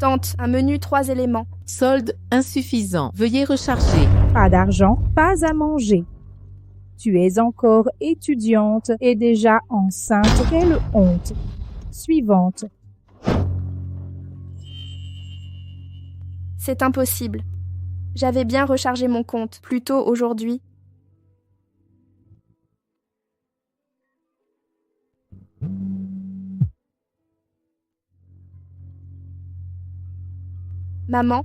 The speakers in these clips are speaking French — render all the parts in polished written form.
Tente, un menu 3 éléments. Solde insuffisant. Veuillez recharger. Pas d'argent, pas à manger. Tu es encore étudiante et déjà enceinte. Quelle honte. Suivante. C'est impossible. J'avais bien rechargé mon compte plus tôt aujourd'hui. Maman,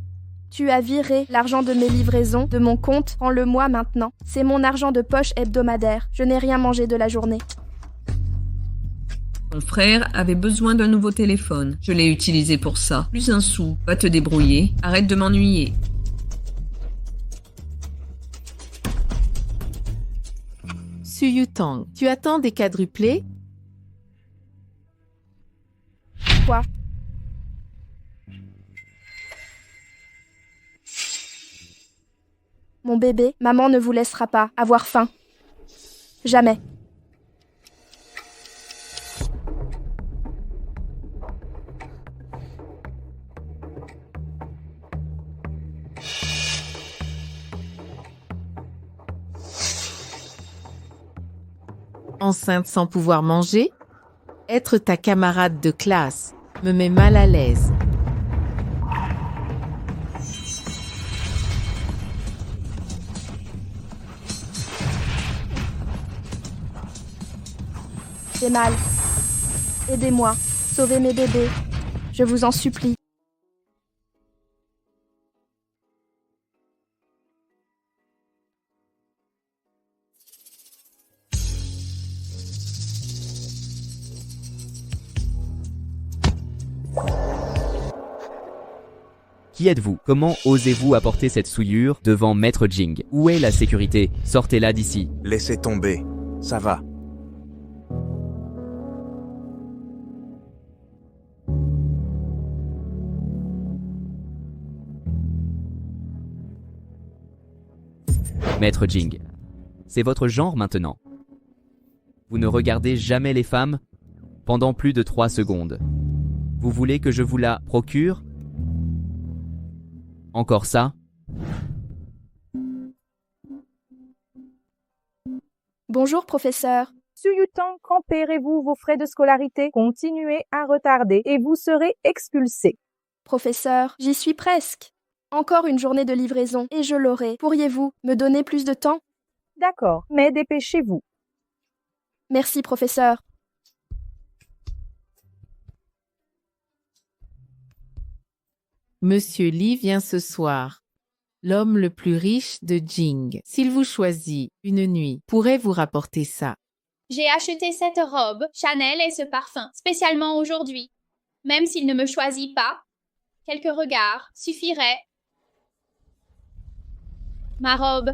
tu as viré l'argent de mes livraisons de mon compte. Prends-le-moi maintenant. C'est mon argent de poche hebdomadaire. Je n'ai rien mangé de la journée. Ton frère avait besoin d'un nouveau téléphone. Je l'ai utilisé pour ça. Plus un sou. Va te débrouiller. Arrête de m'ennuyer. Su Yutang, tu attends des quadruplés? Quoi? Mon bébé, maman ne vous laissera pas avoir faim. Jamais. Enceinte sans pouvoir manger? Être ta camarade de classe me met mal à l'aise. J'ai mal. Aidez-moi. Sauvez mes bébés. Je vous en supplie. Qui êtes-vous? Comment osez-vous apporter cette souillure devant Maître Jing? Où est la sécurité? Sortez-la d'ici. Laissez tomber. Ça va. Maître Jing, c'est votre genre maintenant. Vous ne regardez jamais les femmes pendant plus de 3 secondes. Vous voulez que je vous la procure? Encore ça? Bonjour, professeur. Su Yutang, quand paierez-vous vos frais de scolarité? Continuez à retarder et vous serez expulsé. Professeur, j'y suis presque. Encore une journée de livraison et je l'aurai. Pourriez-vous me donner plus de temps? D'accord, mais dépêchez-vous. Merci, professeur. Monsieur Li vient ce soir. L'homme le plus riche de Jing. S'il vous choisit une nuit, pourrait vous rapporter ça. J'ai acheté cette robe, Chanel et ce parfum, spécialement aujourd'hui. Même s'il ne me choisit pas, quelques regards suffiraient. Ma robe.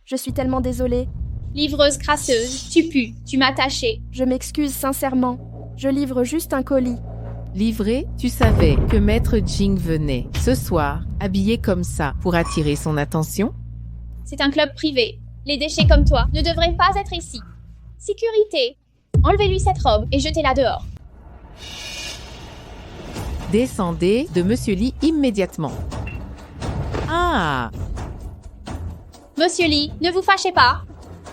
Je suis tellement désolée. Livreuse crasseuse, tu pues, tu m'as taché. Je m'excuse sincèrement. Je livre juste un colis. Livré, tu savais que Maître Jing venait ce soir, habillé comme ça, pour attirer son attention? C'est un club privé. Les déchets comme toi ne devraient pas être ici. Sécurité. Enlevez-lui cette robe et jetez-la dehors. Descendez de Monsieur Li immédiatement. Ah! Monsieur Li, ne vous fâchez pas.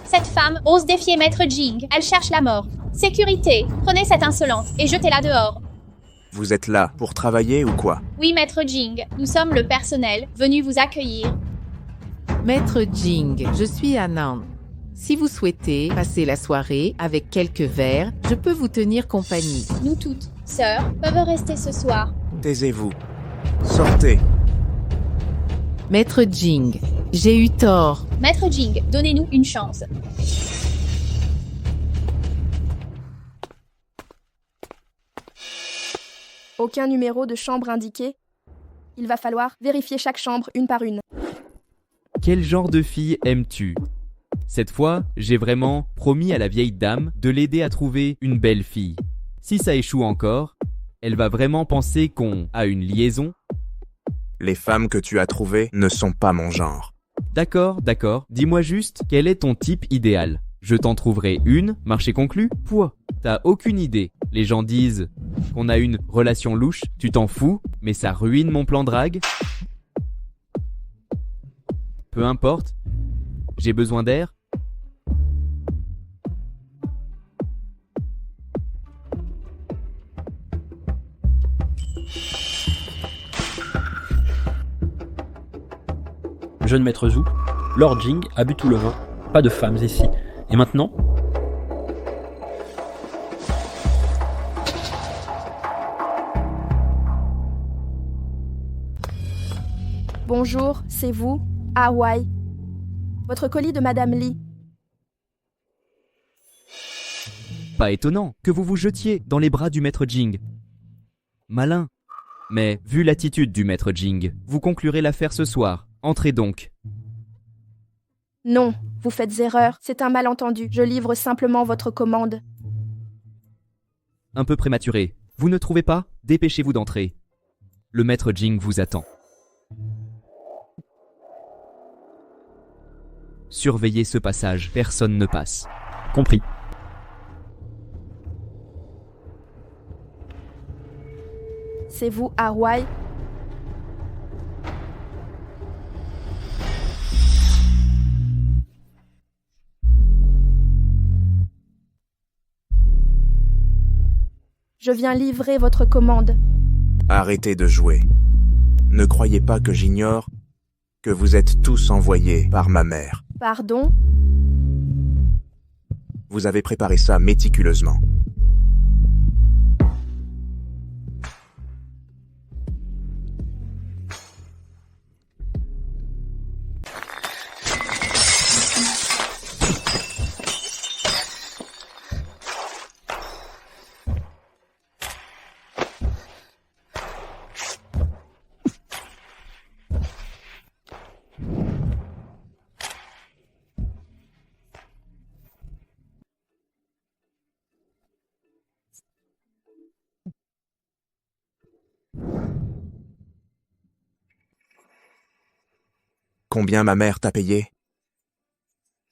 Cette femme ose défier Maître Jing. Elle cherche la mort. Sécurité. Prenez cette insolente et jetez-la dehors. Vous êtes là pour travailler ou quoi? Oui, Maître Jing. Nous sommes le personnel venu vous accueillir. Maître Jing, je suis Anand. Si vous souhaitez passer la soirée avec quelques verres, je peux vous tenir compagnie. Nous toutes, sœurs, peuvent rester ce soir. Taisez-vous. Sortez. Maître Jing, j'ai eu tort. Maître Jing, donnez-nous une chance. Aucun numéro de chambre indiqué. Il va falloir vérifier chaque chambre une par une. Quel genre de fille aimes-tu? Cette fois, j'ai vraiment promis à la vieille dame de l'aider à trouver une belle fille. Si ça échoue encore, elle va vraiment penser qu'on a une liaison. Les femmes que tu as trouvées ne sont pas mon genre. D'accord, d'accord. Dis-moi juste, quel est ton type idéal? Je t'en trouverai une, marché conclu. Toi, t'as aucune idée. Les gens disent qu'on a une relation louche, tu t'en fous. Mais ça ruine mon plan drague. Peu importe. J'ai besoin d'air. Jeune maître Zhu, Lord Jing a bu tout le vin. Pas de femmes ici. Et maintenant ? Bonjour, c'est vous, Hawaii. Votre colis de Madame Lee. Pas étonnant que vous vous jetiez dans les bras du maître Jing. Malin. Mais, vu l'attitude du maître Jing, vous conclurez l'affaire ce soir. Entrez donc. Non, vous faites erreur, c'est un malentendu. Je livre simplement votre commande. Un peu prématuré. Vous ne trouvez pas ? Dépêchez-vous d'entrer. Le maître Jing vous attend. Surveillez ce passage, personne ne passe. Compris. C'est vous, Hawaii. Je viens livrer votre commande. Arrêtez de jouer. Ne croyez pas que j'ignore que vous êtes tous envoyés par ma mère. Pardon ? Vous avez préparé ça méticuleusement. Combien ma mère t'a payé ?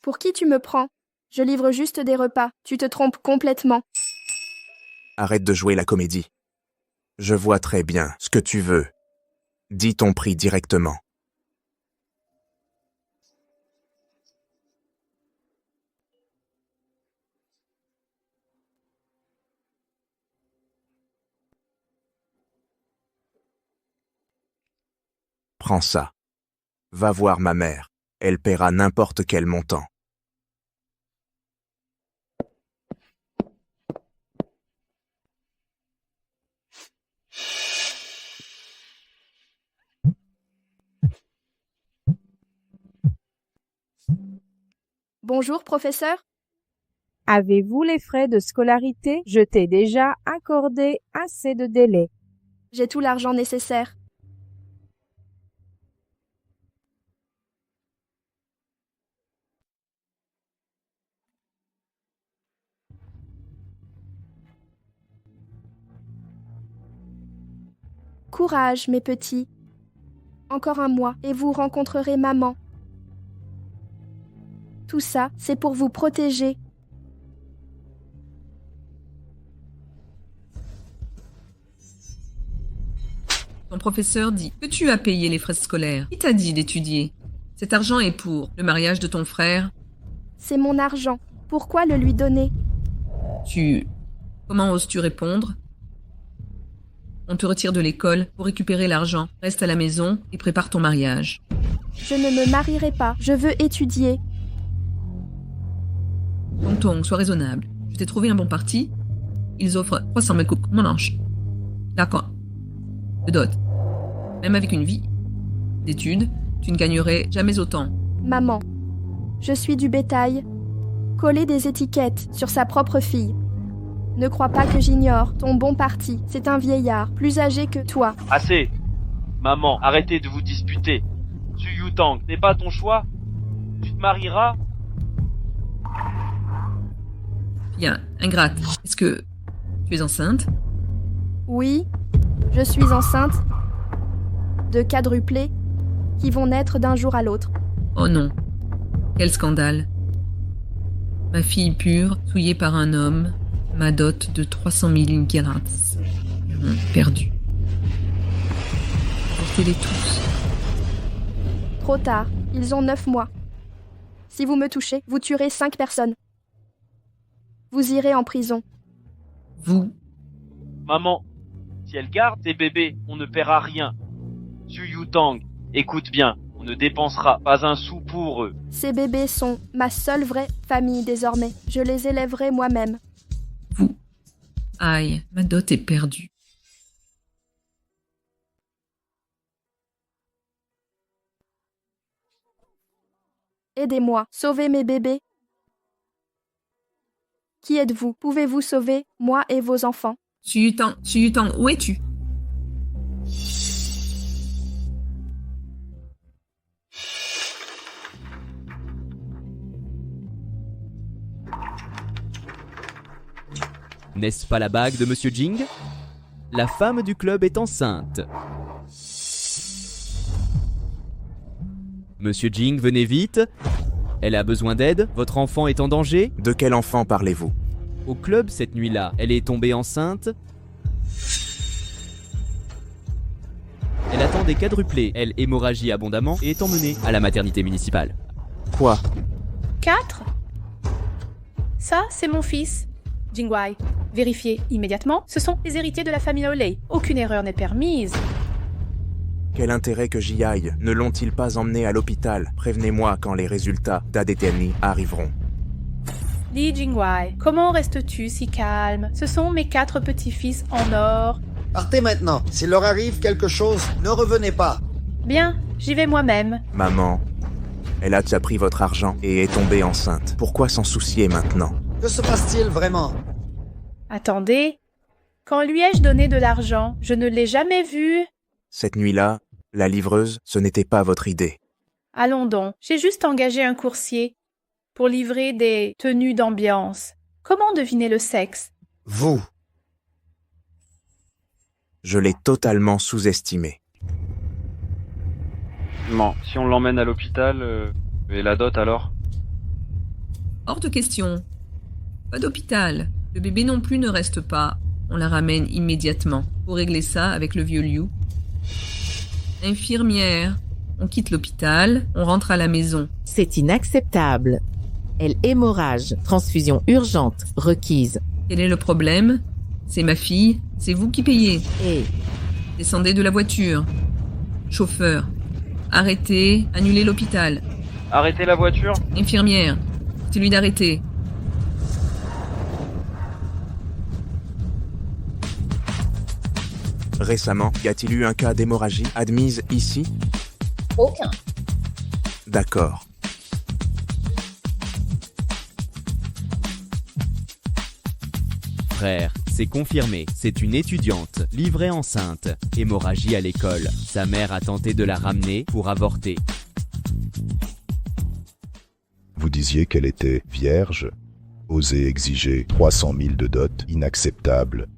Pour qui tu me prends ? Je livre juste des repas. Tu te trompes complètement. Arrête de jouer la comédie. Je vois très bien ce que tu veux. Dis ton prix directement. Prends ça. Va voir ma mère. Elle paiera n'importe quel montant. Bonjour, professeur. Avez-vous les frais de scolarité? Je t'ai déjà accordé assez de délai. J'ai tout l'argent nécessaire. Courage, mes petits. Encore un mois et vous rencontrerez maman. Tout ça, c'est pour vous protéger. Ton professeur dit que tu as payé les frais scolaires. Qui t'a dit d'étudier ? Cet argent est pour le mariage de ton frère. C'est mon argent. Pourquoi le lui donner ? Comment oses-tu répondre ? On te retire de l'école pour récupérer l'argent. Reste à la maison et prépare ton mariage. Je ne me marierai pas. Je veux étudier. Tonton, sois raisonnable. Je t'ai trouvé un bon parti. Ils offrent 300 000 coupes, mon ange. D'accord. De dot. Même avec une vie d'études, tu ne gagnerais jamais autant. Maman, je suis du bétail. Coller des étiquettes sur sa propre fille. Ne crois pas que j'ignore ton bon parti. C'est un vieillard, plus âgé que toi. Assez. Maman, arrêtez de vous disputer. Su Yutang, n'est pas ton choix ? Tu te marieras ? Bien, ingrate. Est-ce que tu es enceinte ? Oui, je suis enceinte de quadruplés qui vont naître d'un jour à l'autre. Oh non. Quel scandale. Ma fille pure, souillée par un homme, ma dot de 300 000 inkerats. Perdu. Arrêtez-les tous. Trop tard, ils ont 9 mois. Si vous me touchez, vous tuerez 5 personnes. Vous irez en prison. Vous, Maman, si elle garde tes bébés, on ne paiera rien. Su Yutang, écoute bien, on ne dépensera pas un sou pour eux. Ces bébés sont ma seule vraie famille désormais. Je les élèverai moi-même. vous. Aïe, ma dot est perdue. Aidez-moi, sauvez mes bébés. Qui êtes-vous? Pouvez-vous sauver moi et vos enfants? Su Yutang, où es-tu? N'est-ce pas la bague de Monsieur Jing? La femme du club est enceinte. Monsieur Jing, venez vite. Elle a besoin d'aide, votre enfant est en danger. De quel enfant parlez-vous? Au club cette nuit-là, elle est tombée enceinte. Elle attend des quadruplés, elle hémorragie abondamment et est emmenée à la maternité municipale. Quoi? 4 Ça, c'est mon fils. Jingwei, vérifiez immédiatement, ce sont les héritiers de la famille Olei. Aucune erreur n'est permise. Quel intérêt que j'y aille? Ne l'ont-ils pas emmené à l'hôpital? Prévenez-moi quand les résultats d'ADTNI arriveront. Li Jingwei, comment restes-tu si calme? Ce sont mes 4 petits-fils en or. Partez maintenant. S'il leur arrive quelque chose, ne revenez pas. Bien, j'y vais moi-même. Maman, elle a déjà pris votre argent et est tombée enceinte. Pourquoi s'en soucier maintenant? Que se passe-t-il vraiment? Attendez, quand lui ai-je donné de l'argent? Je ne l'ai jamais vu. Cette nuit-là, la livreuse, ce n'était pas votre idée. Allons donc, j'ai juste engagé un coursier pour livrer des tenues d'ambiance. Comment deviner le sexe? Vous. Je l'ai totalement sous-estimé. Bon, si on l'emmène à l'hôpital, et la dot alors? Hors de question. Pas d'hôpital. Le bébé non plus ne reste pas. On la ramène immédiatement. Pour régler ça avec le vieux Liu. Infirmière. On quitte l'hôpital, on rentre à la maison. C'est inacceptable. Elle hémorrage. Transfusion urgente requise. Quel est le problème? C'est ma fille, c'est vous qui payez. Et Descendez de la voiture. Chauffeur. Arrêtez, annulez l'hôpital. Arrêtez la voiture. Infirmière. C'est lui d'arrêter. Récemment, y a-t-il eu un cas d'hémorragie admise ici? Aucun. D'accord. Frère, c'est confirmé, c'est une étudiante, livrée enceinte, hémorragie à l'école. Sa mère a tenté de la ramener pour avorter. Vous disiez qu'elle était vierge? Osez exiger 300 000 de dot, inacceptable.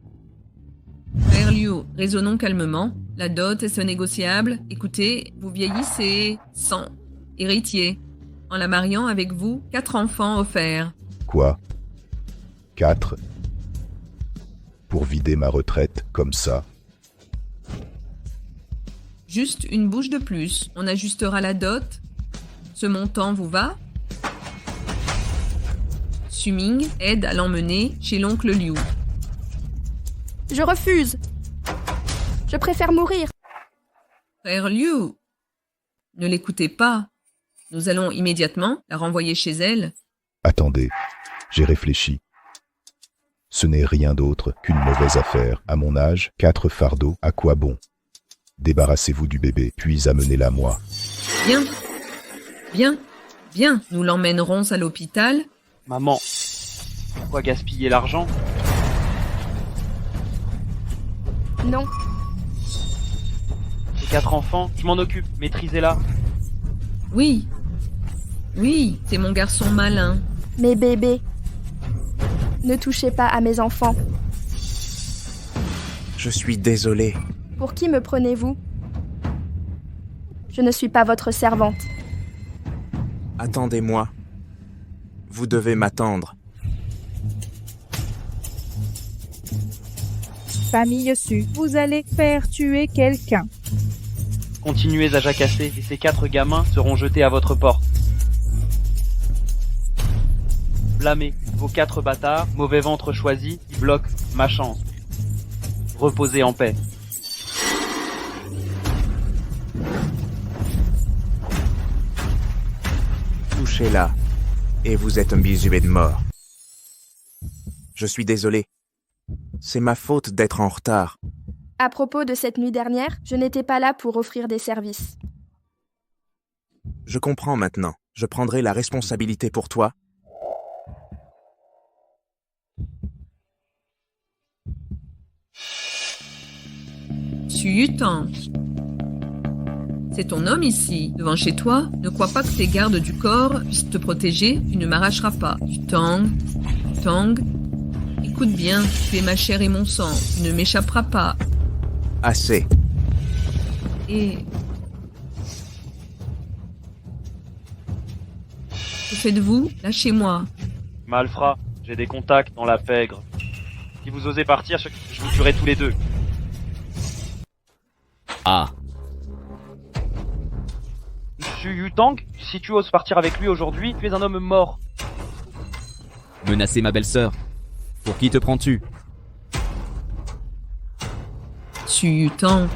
Frère Liu, raisonnons calmement. La dot est négociable. Écoutez, vous vieillissez sans héritier. En la mariant avec vous, 4 enfants offerts. Quoi? 4? Pour vider ma retraite comme ça? Juste une bouche de plus. On ajustera la dot. Ce montant vous va? Suming aide à l'emmener chez l'oncle Liu. Je refuse. Je préfère mourir. Frère Liu, ne l'écoutez pas. Nous allons immédiatement la renvoyer chez elle. Attendez, j'ai réfléchi. Ce n'est rien d'autre qu'une mauvaise affaire. À mon âge, 4 fardeaux, à quoi bon? Débarrassez-vous du bébé, puis amenez-la moi. Bien, bien, bien. Nous l'emmènerons à l'hôpital. Maman, pourquoi gaspiller l'argent? Non. Les 4 enfants, je m'en occupe, maîtrisez-la. Oui, oui, c'est mon garçon malin. Mes bébés. Ne touchez pas à mes enfants. Je suis désolé. Pour qui me prenez-vous? Je ne suis pas votre servante. Attendez-moi. Vous devez m'attendre. Famille Su, vous allez faire tuer quelqu'un. continuez à jacasser et ces 4 gamins seront jetés à votre porte. Blâmez vos 4 bâtards, mauvais ventre choisi, qui bloquent ma chance. Reposez en paix. Touchez-la, et vous êtes un bisouet de mort. Je suis désolé. C'est ma faute d'être en retard. À propos de cette nuit dernière, je n'étais pas là pour offrir des services. Je comprends maintenant. Je prendrai la responsabilité pour toi. Yutang. C'est ton homme ici, devant chez toi. Ne crois pas que tes gardes du corps puissent te protéger. Tu ne m'arracheras pas. Yutang. Écoute bien, tu es ma chair et mon sang. Tu ne m'échapperas pas. Assez. Et... que faites-vous? Lâchez-moi. Malfrat, j'ai des contacts dans la pègre. Si vous osez partir, je vous tuerai tous les deux. Ah. Monsieur Yutang, si tu oses partir avec lui aujourd'hui, tu es un homme mort. Menacer ma belle-sœur. Pour qui te prends-tu? Yutang,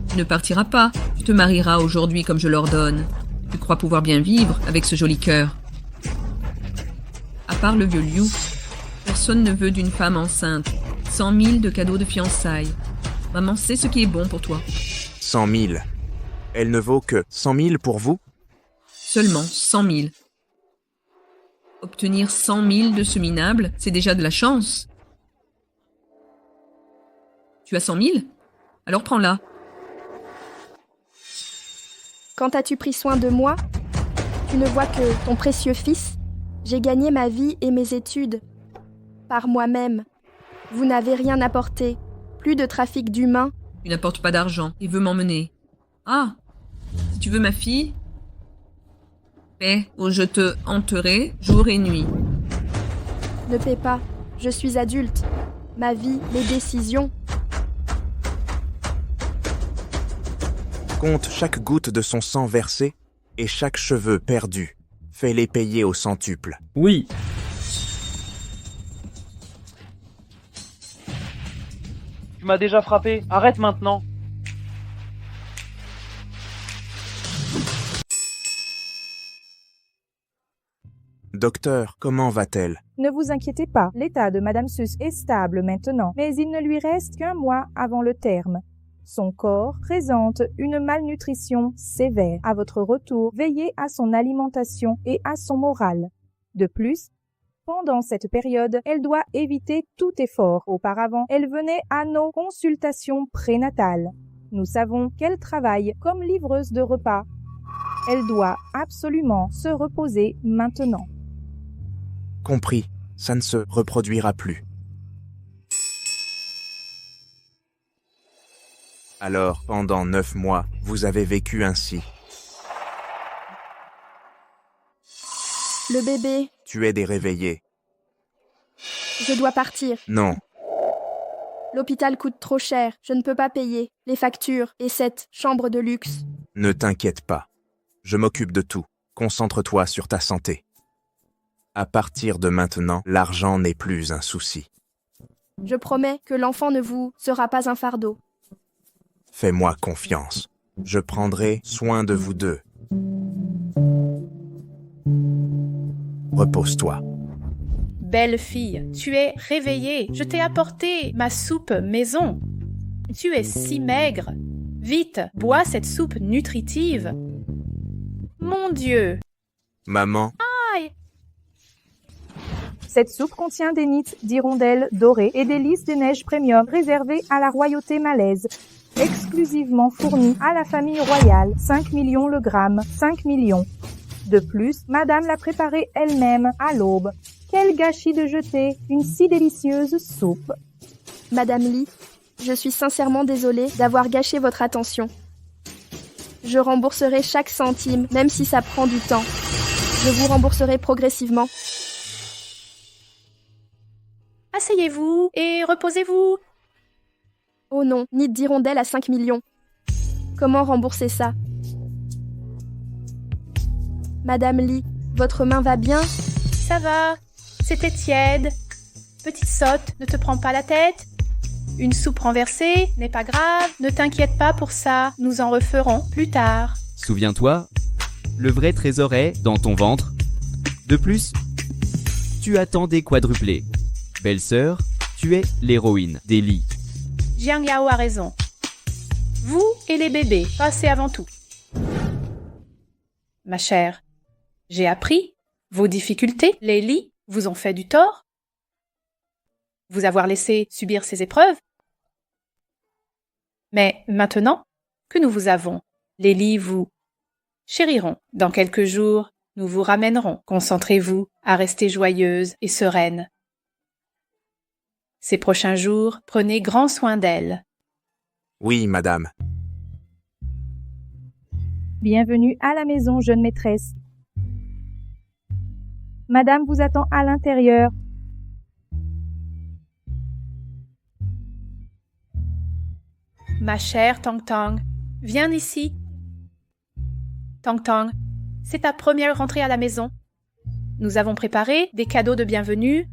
tu ne partiras pas. Tu te marieras aujourd'hui comme je l'ordonne. Tu crois pouvoir bien vivre avec ce joli cœur. À part le vieux Liu, personne ne veut d'une femme enceinte. 100 000 de cadeaux de fiançailles. Maman sait ce qui est bon pour toi. 100 000. Elle ne vaut que 100 000 pour vous? Seulement 100 000. Obtenir 100 000 de ce minable, c'est déjà de la chance. Tu as 100 000? Alors prends-la. Quand as-tu pris soin de moi? Tu ne vois que ton précieux fils? J'ai gagné ma vie et mes études. Par moi-même. Vous n'avez rien apporté. Plus de trafic d'humains. Tu n'apportes pas d'argent et veux m'emmener. Ah, si tu veux ma fille, paie ou je te hanterai jour et nuit. Ne paie pas. Je suis adulte. Ma vie, les décisions. Compte chaque goutte de son sang versé et chaque cheveu perdu. Fais-les payer au centuple. Oui. Tu m'as déjà frappé, arrête maintenant. Docteur, comment va-t-elle? Ne vous inquiétez pas, l'état de Madame Sus est stable maintenant, mais il ne lui reste qu'un mois avant le terme. Son corps présente une malnutrition sévère. À votre retour, veillez à son alimentation et à son moral. De plus, pendant cette période, elle doit éviter tout effort. Auparavant, elle venait à nos consultations prénatales. Nous savons qu'elle travaille comme livreuse de repas. Elle doit absolument se reposer maintenant. Compris, ça ne se reproduira plus. Alors, pendant 9 mois, vous avez vécu ainsi. Le bébé. Tu es des réveillés. Je dois partir. Non. L'hôpital coûte trop cher. Je ne peux pas payer. Les factures et cette chambre de luxe. Ne t'inquiète pas. Je m'occupe de tout. Concentre-toi sur ta santé. À partir de maintenant, l'argent n'est plus un souci. Je promets que l'enfant ne vous sera pas un fardeau. Fais-moi confiance. Je prendrai soin de vous deux. Repose-toi. Belle fille, tu es réveillée. Je t'ai apporté ma soupe maison. Tu es si maigre. Vite, bois cette soupe nutritive. Mon Dieu. Maman. Aïe. Cette soupe contient des nids d'hirondelles dorées et des lys des neiges premium réservées à la royauté malaise, exclusivement fournies à la famille royale. 5 millions le gramme, 5 millions. De plus, madame l'a préparée elle-même à l'aube. Quel gâchis de jeter une si délicieuse soupe. Madame Lee, je suis sincèrement désolée d'avoir gâché votre attention. Je rembourserai chaque centime, même si ça prend du temps. Je vous rembourserai progressivement. Asseyez-vous et reposez-vous. Oh non, nid d'hirondelle à 5 millions. Comment rembourser ça? Madame Lee, votre main va bien? Ça va, c'était tiède. Petite sotte, ne te prends pas la tête. Une soupe renversée, n'est pas grave. Ne t'inquiète pas pour ça, nous en referons plus tard. Souviens-toi, le vrai trésor est dans ton ventre. De plus, tu as tant des quadruplés. Belle-sœur, tu es l'héroïne des lits. Jiang Yao a raison. Vous et les bébés, passez avant tout. Ma chère, j'ai appris vos difficultés. Les lits vous ont fait du tort. Vous avoir laissé subir ces épreuves. Mais maintenant que nous vous avons, les lits vous chériront. Dans quelques jours, nous vous ramènerons. Concentrez-vous à rester joyeuse et sereine. Ces prochains jours, prenez grand soin d'elle. Oui, madame. Bienvenue à la maison, jeune maîtresse. Madame vous attend à l'intérieur. Ma chère Tang Tang, viens ici. Tang Tang, c'est ta première rentrée à la maison. Nous avons préparé des cadeaux de bienvenue.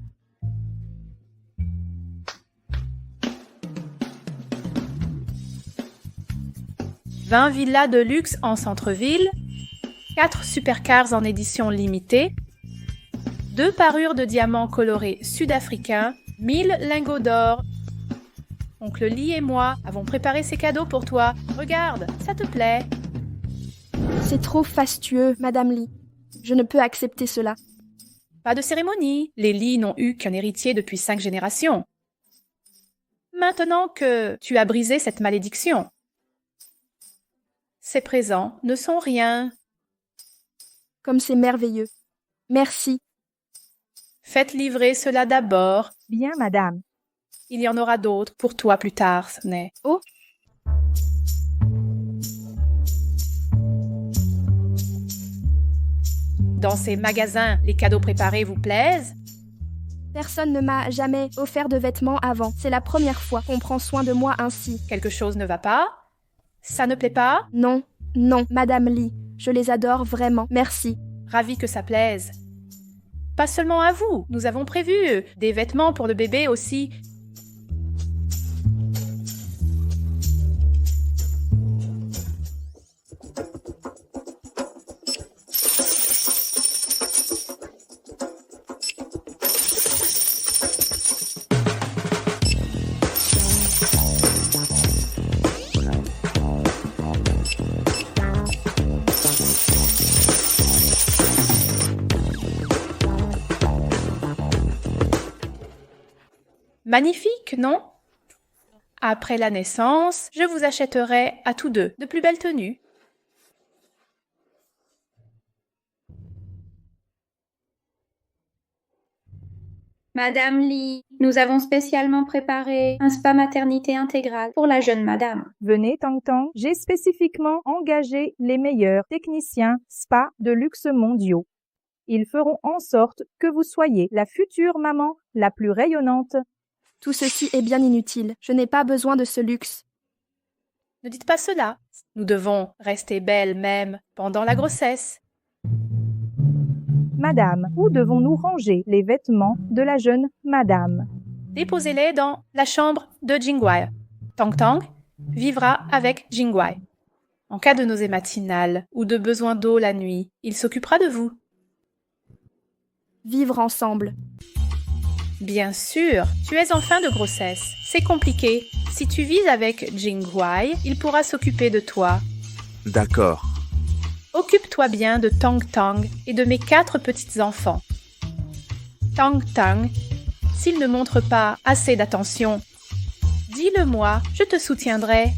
« 20 villas de luxe en centre-ville, 4 supercars en édition limitée, 2 parures de diamants colorés sud-africains, 1000 lingots d'or. Oncle Lee et moi avons préparé ces cadeaux pour toi. Regarde, ça te plaît ?» C'est trop fastueux, Madame Lee. Je ne peux accepter cela. Pas de cérémonie. Les Lee n'ont eu qu'un héritier depuis 5 générations. Maintenant que tu as brisé cette malédiction, ces présents ne sont rien. Comme c'est merveilleux. Merci. Faites livrer cela d'abord. Bien, madame. Il y en aura d'autres pour toi plus tard, Sneh. Oh! Dans ces magasins, les cadeaux préparés vous plaisent? Personne ne m'a jamais offert de vêtements avant. C'est la première fois qu'on prend soin de moi ainsi. Quelque chose ne va pas? Ça ne plaît pas? Non, non, Madame Lee. Je les adore vraiment. Merci. Ravi que ça plaise. Pas seulement à vous. Nous avons prévu des vêtements pour le bébé aussi. Magnifique, non? Après la naissance, je vous achèterai à tous deux de plus belles tenues. Madame Lee, nous avons spécialement préparé un spa maternité intégral pour la jeune madame. Venez, Tang Tang, j'ai spécifiquement engagé les meilleurs techniciens spa de luxe mondiaux. Ils feront en sorte que vous soyez la future maman la plus rayonnante. Tout ceci est bien inutile. Je n'ai pas besoin de ce luxe. Ne dites pas cela. Nous devons rester belles même pendant la grossesse. Madame, où devons-nous ranger les vêtements de la jeune madame? Déposez-les dans la chambre de Jingwei. Tang Tang vivra avec Jingwei. En cas de nausée matinale ou de besoin d'eau la nuit, il s'occupera de vous. Vivre ensemble. Bien sûr, tu es en fin de grossesse. C'est compliqué. Si tu vis avec Jingwei, il pourra s'occuper de toi. D'accord. Occupe-toi bien de Tang Tang et de mes 4 petits-enfants. Tang Tang, s'il ne montre pas assez d'attention, dis-le-moi, je te soutiendrai.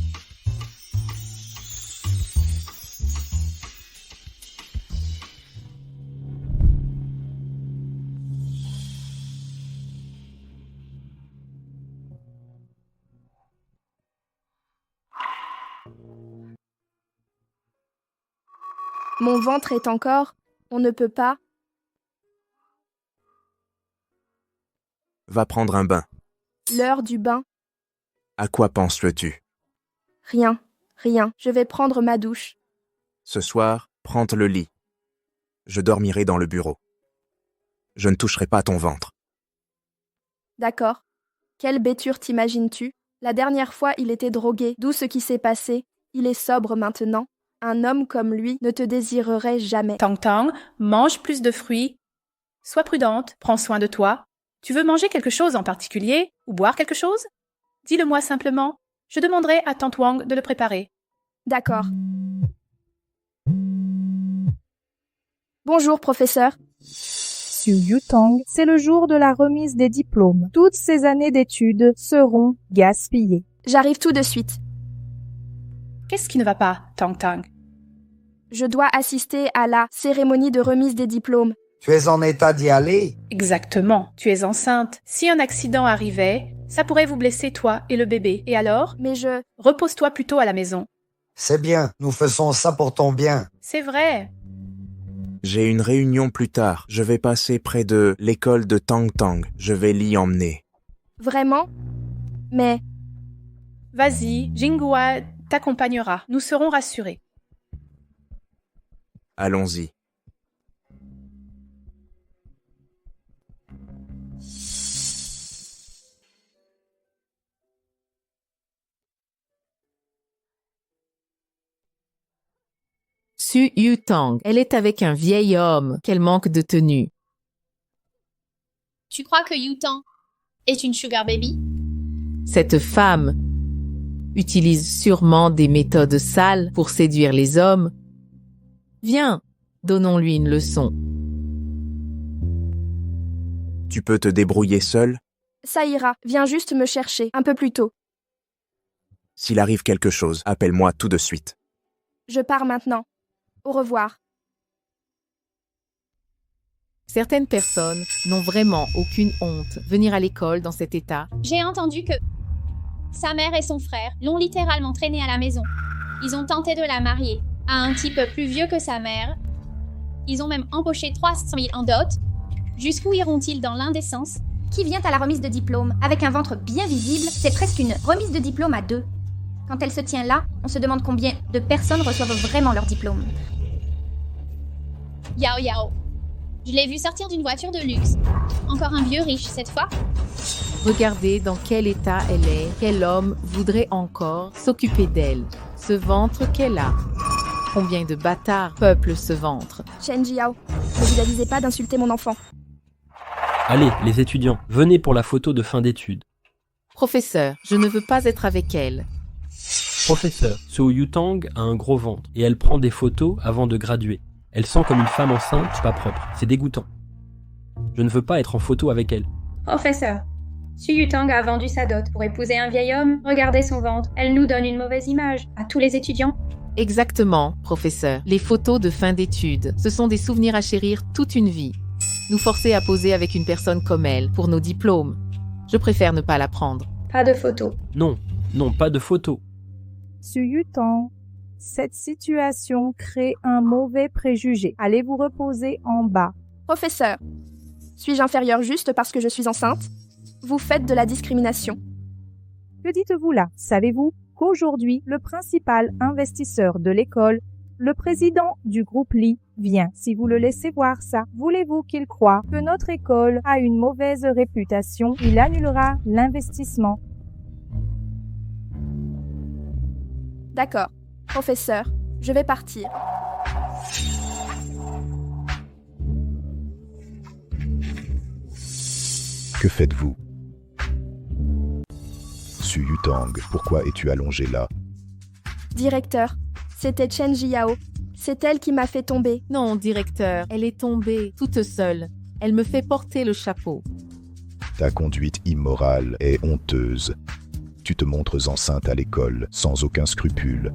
Mon ventre est encore... On ne peut pas... Va prendre un bain. L'heure du bain. À quoi penses-tu? Rien, rien. Je vais prendre ma douche. Ce soir, prends le lit. Je dormirai dans le bureau. Je ne toucherai pas ton ventre. D'accord. Quelle bêture t'imagines-tu? La dernière fois, il était drogué. D'où ce qui s'est passé? Il est sobre maintenant. Un homme comme lui ne te désirerait jamais. Tang Tang, mange plus de fruits. Sois prudente, prends soin de toi. Tu veux manger quelque chose en particulier ou boire quelque chose? Dis-le-moi simplement. Je demanderai à Tante Wang de le préparer. D'accord. Bonjour, professeur. Su Yutang, c'est le jour de la remise des diplômes. Toutes ces années d'études seront gaspillées. J'arrive tout de suite. Qu'est-ce qui ne va pas, Tang Tang? Je dois assister à la cérémonie de remise des diplômes. Tu es en état d'y aller? Exactement. Tu es enceinte. Si un accident arrivait, ça pourrait vous blesser toi et le bébé. Et alors? Mais repose-toi plutôt à la maison. C'est bien, nous faisons ça pour ton bien. C'est vrai. J'ai une réunion plus tard. Je vais passer près de l'école de Tang Tang. Je vais l'y emmener. Vraiment? Mais... Vas-y, Jinghua t'accompagnera. Nous serons rassurés. Allons-y. Su Yutang, elle est avec un vieil homme qu'elle manque de tenue. Tu crois que Yutang est une sugar baby? Cette femme utilise sûrement des méthodes sales pour séduire les hommes. Viens, donnons-lui une leçon. Tu peux te débrouiller seul? Ça ira, viens juste me chercher, un peu plus tôt. S'il arrive quelque chose, appelle-moi tout de suite. Je pars maintenant. Au revoir. Certaines personnes n'ont vraiment aucune honte. Venir à l'école dans cet état. J'ai entendu que sa mère et son frère l'ont littéralement traînée à la maison. Ils ont tenté de la marier à un type plus vieux que sa mère. Ils ont même empoché 300 000 en dot. Jusqu'où iront-ils dans l'indécence? Qui vient à la remise de diplôme avec un ventre bien visible? C'est presque une remise de diplôme à deux. Quand elle se tient là, on se demande combien de personnes reçoivent vraiment leur diplôme. Yao Yao. Je l'ai vu sortir d'une voiture de luxe. Encore un vieux riche cette fois. Regardez dans quel état elle est. Quel homme voudrait encore s'occuper d'elle? Ce ventre qu'elle a. Combien de bâtards peuplent ce ventre? Chen Jiao, ne vous avisez pas d'insulter mon enfant. Allez, les étudiants, venez pour la photo de fin d'études. Professeur, je ne veux pas être avec elle. Professeur, Su Yutang a un gros ventre et elle prend des photos avant de graduer. Elle sent comme une femme enceinte, pas propre. C'est dégoûtant. Je ne veux pas être en photo avec elle. Professeur, Su Yutang a vendu sa dot pour épouser un vieil homme. Regardez son ventre. Elle nous donne une mauvaise image à tous les étudiants. Exactement, professeur. Les photos de fin d'études, ce sont des souvenirs à chérir toute une vie. Nous forcer à poser avec une personne comme elle pour nos diplômes. Je préfère ne pas la prendre. Pas de photos. Non, pas de photos. Su Yutang, cette situation crée un mauvais préjugé. Allez vous reposer en bas. Professeur, suis-je inférieure juste parce que je suis enceinte? Vous faites de la discrimination. Que dites-vous là? Savez-vous qu'aujourd'hui, le principal investisseur de l'école, le président du groupe Li, vient? Si vous le laissez voir ça, voulez-vous qu'il croie que notre école a une mauvaise réputation? Il annulera l'investissement. D'accord. Professeur, je vais partir. Que faites-vous? Su Yutang, pourquoi es-tu allongé là? Directeur, c'était Chen Jiao. C'est elle qui m'a fait tomber. Non, directeur, elle est tombée, toute seule. Elle me fait porter le chapeau. Ta conduite immorale est honteuse. Tu te montres enceinte à l'école, sans aucun scrupule.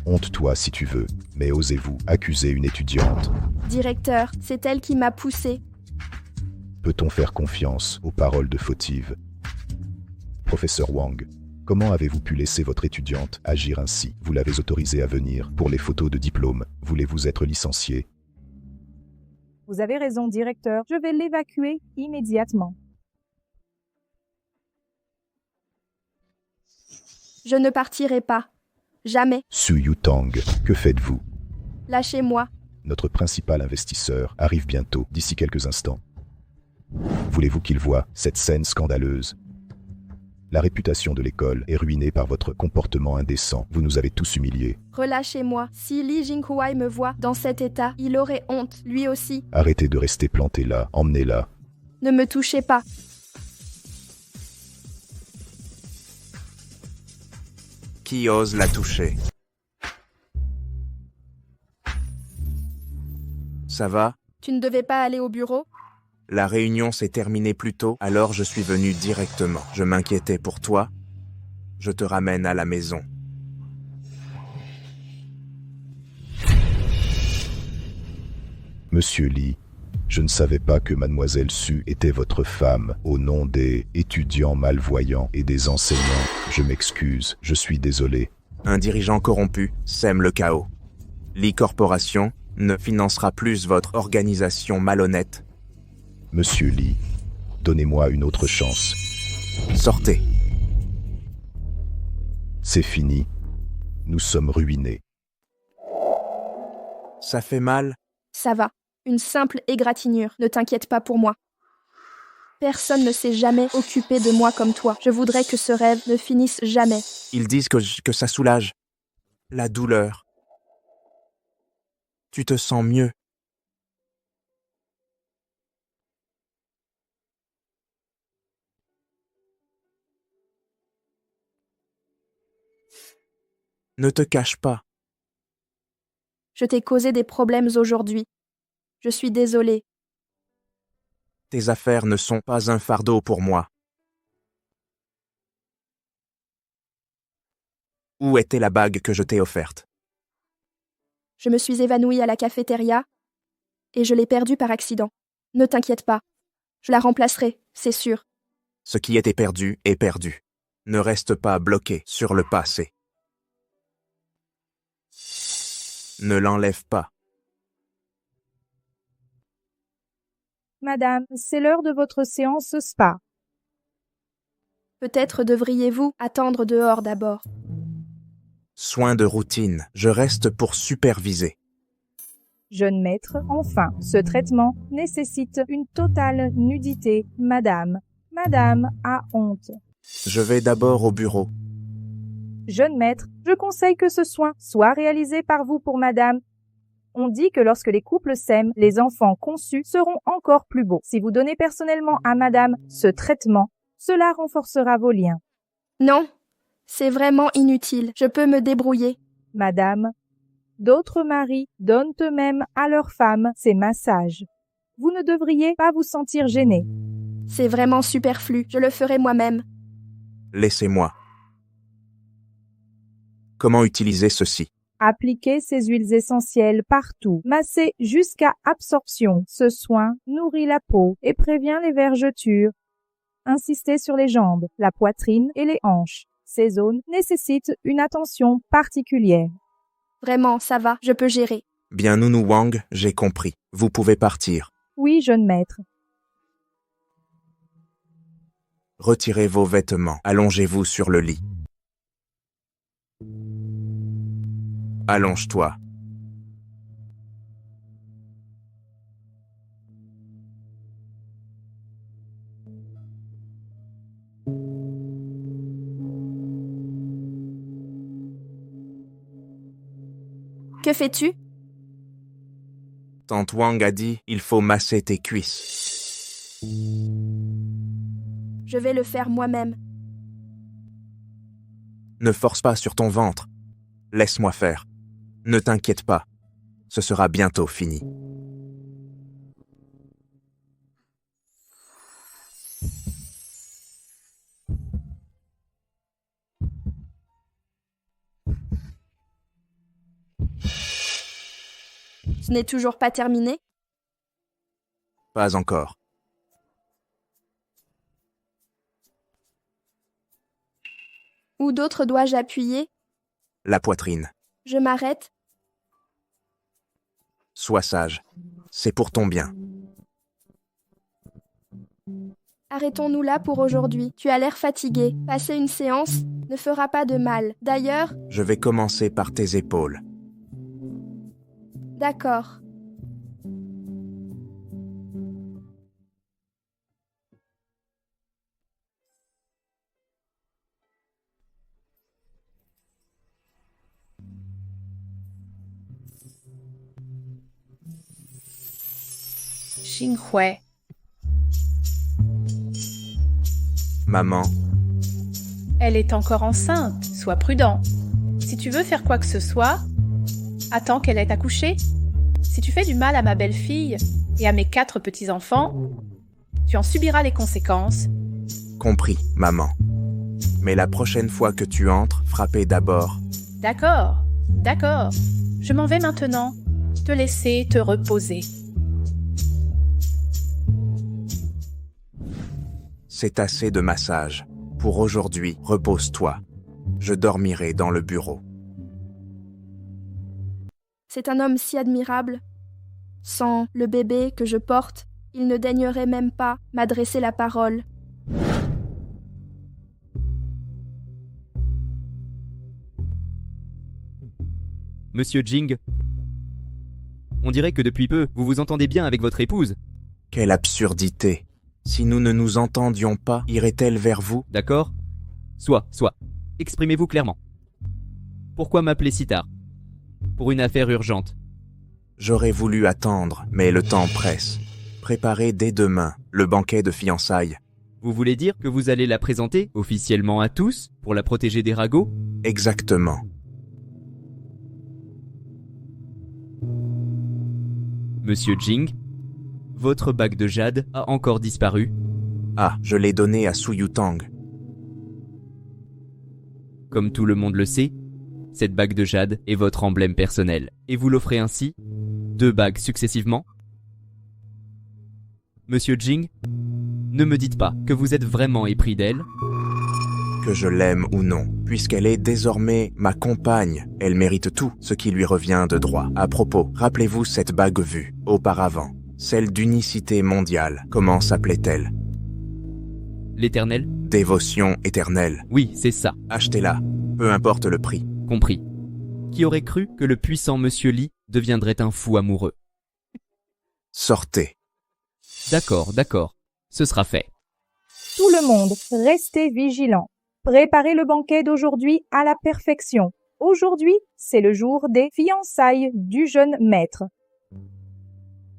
Honte-toi si tu veux, mais osez-vous accuser une étudiante? Directeur, c'est elle qui m'a poussée. Peut-on faire confiance aux paroles de fautive? Professeur Wang, comment avez-vous pu laisser votre étudiante agir ainsi? Vous l'avez autorisée à venir pour les photos de diplôme. Voulez-vous être licencié? Vous avez raison, directeur. Je vais l'évacuer immédiatement. Je ne partirai pas. Jamais. Su Yutang, que faites-vous? Lâchez-moi. notre principal investisseur, arrive bientôt, d'ici quelques instants. Voulez-vous qu'il voie cette scène scandaleuse? La réputation de l'école est ruinée par votre comportement indécent. Vous nous avez tous humiliés. Relâchez-moi. Si Li Jinghuai me voit dans cet état, il aurait honte, lui aussi. Arrêtez de rester planté là. Emmenez-la. Ne me touchez pas. Qui ose la toucher? Ça va? Tu ne devais pas aller au bureau? La réunion s'est terminée plus tôt, alors je suis venu directement. Je m'inquiétais pour toi. Je te ramène à la maison. Monsieur Li, je ne savais pas que mademoiselle Su était votre femme. Au nom des étudiants malvoyants et des enseignants, je m'excuse, je suis désolé. Un dirigeant corrompu sème le chaos. Li Corporation ne financera plus votre organisation malhonnête. Monsieur Li, donnez-moi une autre chance. Sortez. C'est fini. Nous sommes ruinés. Ça fait mal? Ça va. Une simple égratignure. Ne t'inquiète pas pour moi. Personne ne s'est jamais occupé de moi comme toi. Je voudrais que ce rêve ne finisse jamais. Ils disent que ça soulage. La douleur. Tu te sens mieux. Ne te cache pas. Je t'ai causé des problèmes aujourd'hui. Je suis désolée. Tes affaires ne sont pas un fardeau pour moi. Où était la bague que je t'ai offerte? Je me suis évanouie à la cafétéria et je l'ai perdue par accident. Ne t'inquiète pas. Je la remplacerai, c'est sûr. Ce qui était perdu est perdu. Ne reste pas bloqué sur le passé. Ne l'enlève pas. Madame, c'est l'heure de votre séance spa. Peut-être devriez-vous attendre dehors d'abord. Soin de routine. Je reste pour superviser. Jeune maître, enfin, ce traitement nécessite une totale nudité, madame. Madame a honte. Je vais d'abord au bureau. Jeune maître, je conseille que ce soin soit réalisé par vous pour madame. On dit que lorsque les couples s'aiment, les enfants conçus seront encore plus beaux. Si vous donnez personnellement à madame ce traitement, cela renforcera vos liens. Non, c'est vraiment inutile. Je peux me débrouiller. Madame, d'autres maris donnent eux-mêmes à leurs femmes ces massages. Vous ne devriez pas vous sentir gêné. C'est vraiment superflu. Je le ferai moi-même. Laissez-moi. Comment utiliser ceci? Appliquez ces huiles essentielles partout. Massez jusqu'à absorption. Ce soin nourrit la peau et prévient les vergetures. Insistez sur les jambes, la poitrine et les hanches. Ces zones nécessitent une attention particulière. Vraiment, ça va, je peux gérer. Bien, Nounou Wang, j'ai compris. Vous pouvez partir. Oui, jeune maître. Retirez vos vêtements. Allongez-vous sur le lit. Allonge-toi. Que fais-tu? Tante Wang a dit, il faut masser tes cuisses. Je vais le faire moi-même. Ne force pas sur ton ventre. Laisse-moi faire. Ne t'inquiète pas. Ce sera bientôt fini. Ce n'est toujours pas terminé? Pas encore. Où d'autre dois-je appuyer? La poitrine. Je m'arrête? Sois sage. C'est pour ton bien. Arrêtons-nous là pour aujourd'hui. Tu as l'air fatigué. Passer une séance ne fera pas de mal. D'ailleurs... Je vais commencer par tes épaules. D'accord. Xinghui. Maman, Elle est encore enceinte, sois prudent. Si tu veux faire quoi que ce soit, attends qu'elle ait accouché. Si tu fais du mal à ma belle-fille et à mes 4 petits-enfants, tu en subiras les conséquences. compris, maman. Mais la prochaine fois que tu entres, frappez d'abord. D'accord, d'accord. Je m'en vais maintenant. Te laisser te reposer. C'est assez de massage. Pour aujourd'hui, repose-toi. Je dormirai dans le bureau. C'est un homme si admirable. Sans le bébé que je porte, il ne daignerait même pas m'adresser la parole. Monsieur Jing, on dirait que depuis peu, vous vous entendez bien avec votre épouse. Quelle absurdité. Si nous ne nous entendions pas, irait-elle vers vous? D'accord? Soit. Exprimez-vous clairement. Pourquoi m'appeler si tard? Pour une affaire urgente. J'aurais voulu attendre, mais le temps presse. Préparez dès demain le banquet de fiançailles. Vous voulez dire que vous allez la présenter officiellement à tous pour la protéger des ragots? Exactement. Monsieur Jing, votre bague de jade a encore disparu. Ah, je l'ai donnée à Su Yutang. Comme tout le monde le sait, cette bague de jade est votre emblème personnel. Et vous l'offrez ainsi 2 bagues successivement. Monsieur Jing, ne me dites pas que vous êtes vraiment épris d'elle. Que je l'aime ou non, puisqu'elle est désormais ma compagne, elle mérite tout ce qui lui revient de droit. À propos, rappelez-vous cette bague vue, auparavant, celle d'unicité mondiale, comment s'appelait-elle? L'Éternel? Dévotion éternelle. Oui, c'est ça. Achetez-la, peu importe le prix. Compris. Qui aurait cru que le puissant Monsieur Li deviendrait un fou amoureux? Sortez. D'accord. Ce sera fait. Tout le monde, restez vigilants. Préparez le banquet d'aujourd'hui à la perfection. Aujourd'hui, c'est le jour des fiançailles du jeune maître.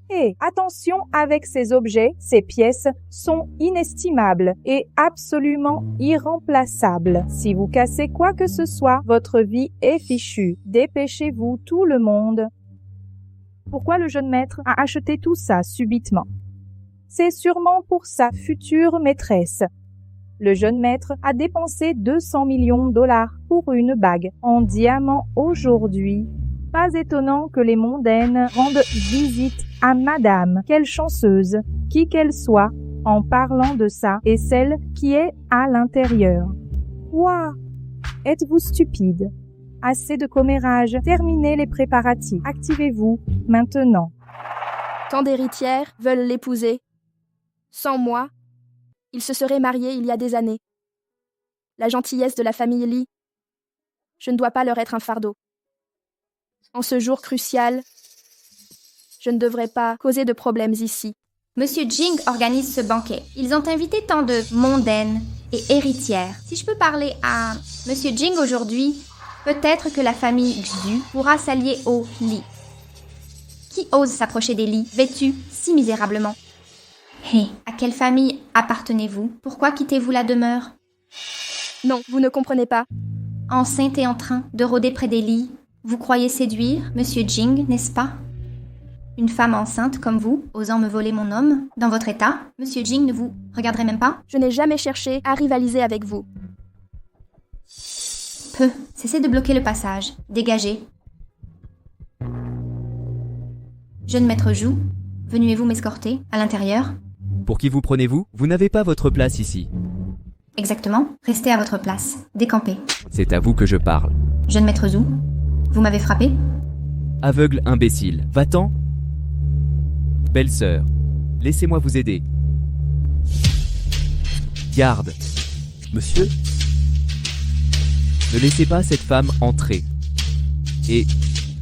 Et attention avec ces objets, ces pièces sont inestimables et absolument irremplaçables. Si vous cassez quoi que ce soit, votre vie est fichue. Dépêchez-vous tout le monde. Pourquoi le jeune maître a acheté tout ça subitement? C'est sûrement pour sa future maîtresse. Le jeune maître a dépensé 200 millions $ pour une bague en diamant aujourd'hui. Pas étonnant que les mondaines rendent visite à madame. Quelle chanceuse, qui qu'elle soit, en parlant de ça, et celle qui est à l'intérieur. Ouah! Êtes-vous stupide? Assez de commérage, terminez les préparatifs. Activez-vous maintenant. Tant d'héritières veulent l'épouser. Sans moi, ils se seraient mariés il y a des années. La gentillesse de la famille Li, je ne dois pas leur être un fardeau. En ce jour crucial, je ne devrais pas causer de problèmes ici. Monsieur Jing organise ce banquet. Ils ont invité tant de mondaines et héritières. Si je peux parler à Monsieur Jing aujourd'hui, peut-être que la famille Xu pourra s'allier aux Li. Qui ose s'approcher des Li, vêtus si misérablement? Hé, à quelle famille appartenez-vous? Pourquoi quittez-vous la demeure? Non, vous ne comprenez pas. Enceinte et en train de rôder près des lits, vous croyez séduire Monsieur Jing, n'est-ce pas? Une femme enceinte comme vous, osant me voler mon homme, dans votre état, Monsieur Jing ne vous regarderait même pas? Je n'ai jamais cherché à rivaliser avec vous. Peu, cessez de bloquer le passage. Dégagez. Jeune maître Zhu, venez-vous m'escorter à l'intérieur? Pour qui vous prenez-vous? Vous n'avez pas votre place ici. Exactement. Restez à votre place. Décampez. C'est à vous que je parle. Jeune maître Zhu, vous m'avez frappé? Aveugle imbécile, va-t'en. Belle sœur, laissez-moi vous aider. Garde. Monsieur? Ne laissez pas cette femme entrer. Et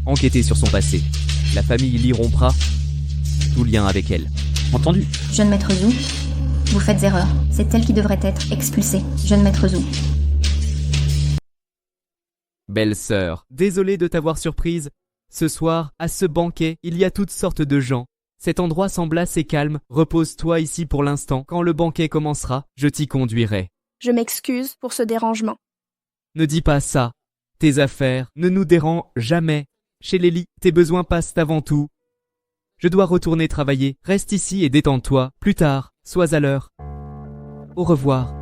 enquêtez sur son passé. La famille Li rompra tout lien avec elle. Entendu. Jeune maître Zhu, vous faites erreur. C'est elle qui devrait être expulsée. Jeune maître Zhu. Belle sœur, désolé de t'avoir surprise. Ce soir, à ce banquet, il y a toutes sortes de gens. Cet endroit semble assez calme. Repose-toi ici pour l'instant. Quand le banquet commencera, je t'y conduirai. Je m'excuse pour ce dérangement. Ne dis pas ça. Tes affaires ne nous dérangent jamais. Chez Lily, tes besoins passent avant tout. Je dois retourner travailler. Reste ici et détends-toi. Plus tard, sois à l'heure. Au revoir.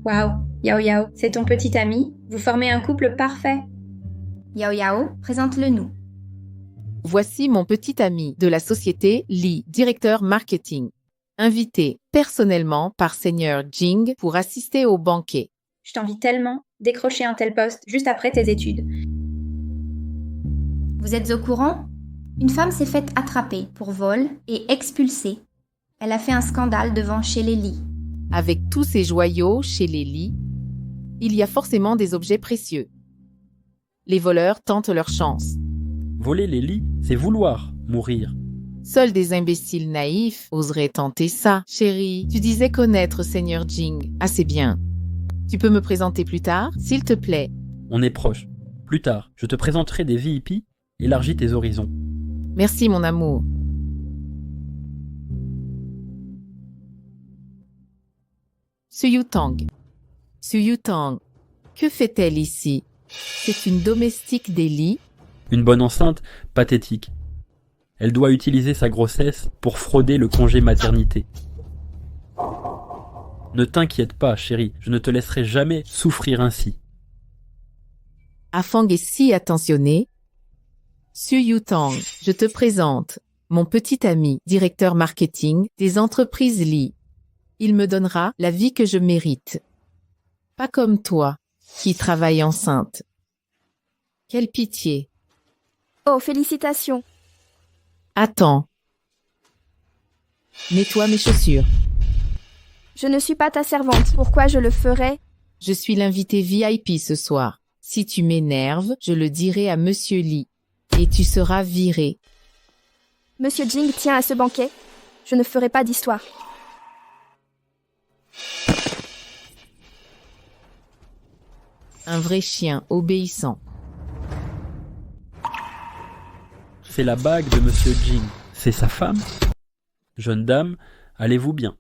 Waouh, Yao Yao, c'est ton petit ami. Vous formez un couple parfait. Yao Yao, présente-le-nous. Voici mon petit ami de la société Lee, directeur marketing, invité personnellement par Seigneur Jing pour assister au banquet. Je t'envie tellement décrocher un tel poste juste après tes études. Vous êtes au courant? Une femme s'est faite attraper pour vol et expulsée. Elle a fait un scandale devant chez les Lee. Avec tous ces joyaux chez les Lee, il y a forcément des objets précieux. Les voleurs tentent leur chance. Voler les lits, c'est vouloir mourir. Seuls des imbéciles naïfs oseraient tenter ça. Chérie, tu disais connaître Seigneur Jing. Assez bien. Tu peux me présenter plus tard, s'il te plaît. On est proche. Plus tard, je te présenterai des VIP. Élargis tes horizons. Merci, mon amour. Suyutang. Suyutang, que fait-elle ici? C'est une domestique des Lee. Une bonne enceinte, pathétique. Elle doit utiliser sa grossesse pour frauder le congé maternité. Ne t'inquiète pas, chérie, je ne te laisserai jamais souffrir ainsi. Afang est si attentionné. Suyutang, je te présente mon petit ami, directeur marketing des entreprises Lee. Il me donnera la vie que je mérite. Pas comme toi, qui travaille enceinte. Quelle pitié. Oh, félicitations. Attends. Nettoie mes chaussures. Je ne suis pas ta servante. Pourquoi je le ferais? Je suis l'invité VIP ce soir. Si tu m'énerves, je le dirai à Monsieur Lee. Et tu seras viré. Monsieur Jing tient à ce banquet. Je ne ferai pas d'histoire. Un vrai chien obéissant. C'est la bague de Monsieur Jing. C'est sa femme? Jeune dame, allez-vous bien?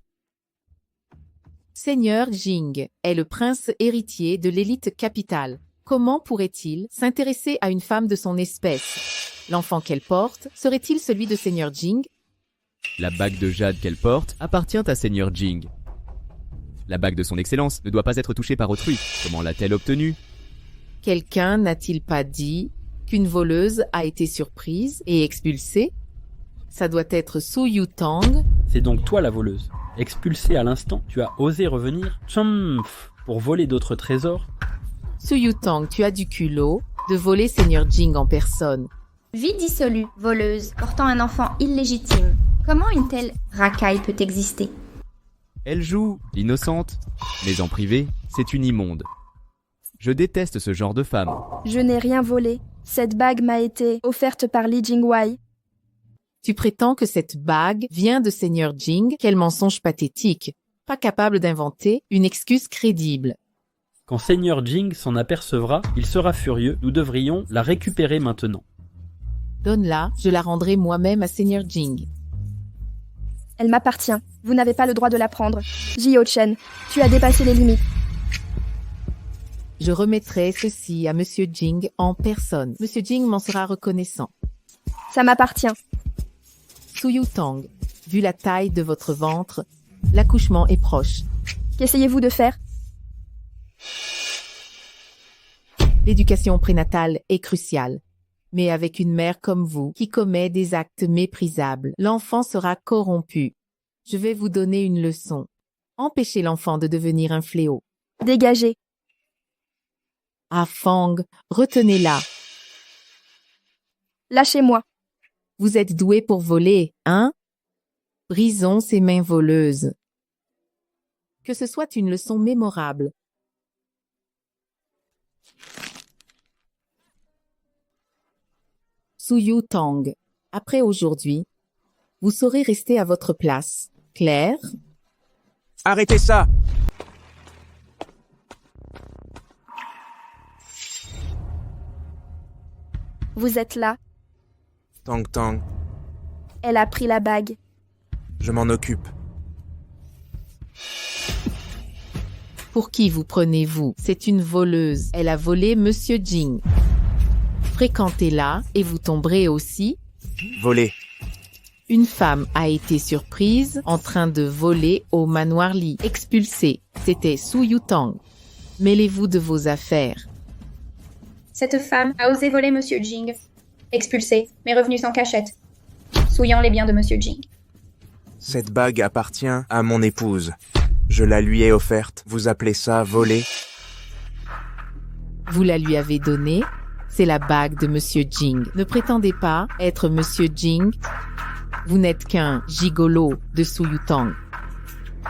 Seigneur Jing est le prince héritier de l'élite capitale. Comment pourrait-il s'intéresser à une femme de son espèce? L'enfant qu'elle porte serait-il celui de Seigneur Jing? La bague de jade qu'elle porte appartient à Seigneur Jing. La bague de son excellence ne doit pas être touchée par autrui. Comment l'a-t-elle obtenue? Quelqu'un n'a-t-il pas dit qu'une voleuse a été surprise et expulsée? Ça doit être Suyutang. C'est donc toi la voleuse. Expulsée à l'instant, tu as osé revenir pour voler d'autres trésors? Suyutang, tu as du culot de voler Seigneur Jing en personne. Vie dissolue, voleuse, portant un enfant illégitime. Comment une telle racaille peut exister? Elle joue l'innocente, mais en privé, c'est une immonde. Je déteste ce genre de femme. Je n'ai rien volé. Cette bague m'a été offerte par Li Jingwei. Tu prétends que cette bague vient de Seigneur Jing? Quel mensonge pathétique. Pas capable d'inventer une excuse crédible. Quand Seigneur Jing s'en apercevra, il sera furieux. Nous devrions la récupérer maintenant. Donne-la, je la rendrai moi-même à Seigneur Jing. Elle m'appartient. Vous n'avez pas le droit de la prendre. Jio Chen, tu as dépassé les limites. Je remettrai ceci à Monsieur Jing en personne. Monsieur Jing m'en sera reconnaissant. Ça m'appartient. Suyutang, vu la taille de votre ventre, l'accouchement est proche. Qu'essayez-vous de faire? L'éducation prénatale est cruciale. Mais avec une mère comme vous, qui commet des actes méprisables, l'enfant sera corrompu. Je vais vous donner une leçon. Empêchez l'enfant de devenir un fléau. Dégagez. Afang, retenez-la. Lâchez-moi. Vous êtes doué pour voler, hein? Brisons ces mains voleuses. Que ce soit une leçon mémorable. Suyutang, après aujourd'hui, vous saurez rester à votre place. Claire? Arrêtez ça! Vous êtes là. Tang Tang, Elle a pris la bague. je m'en occupe. Pour qui vous prenez-vous? C'est une voleuse. Elle a volé Monsieur Jing. Fréquentez-la et vous tomberez aussi. Voler. Une femme a été surprise en train de voler au manoir Li. Expulsée. C'était Su Yutang. Mêlez-vous de vos affaires. Cette femme a osé voler Monsieur Jing. Expulsée, mais revenue sans cachette. Souillant les biens de Monsieur Jing. Cette bague appartient à mon épouse. Je la lui ai offerte. Vous appelez ça voler? Vous la lui avez donnée. C'est la bague de Monsieur Jing. Ne prétendez pas être Monsieur Jing. Vous n'êtes qu'un gigolo de Su Yutang.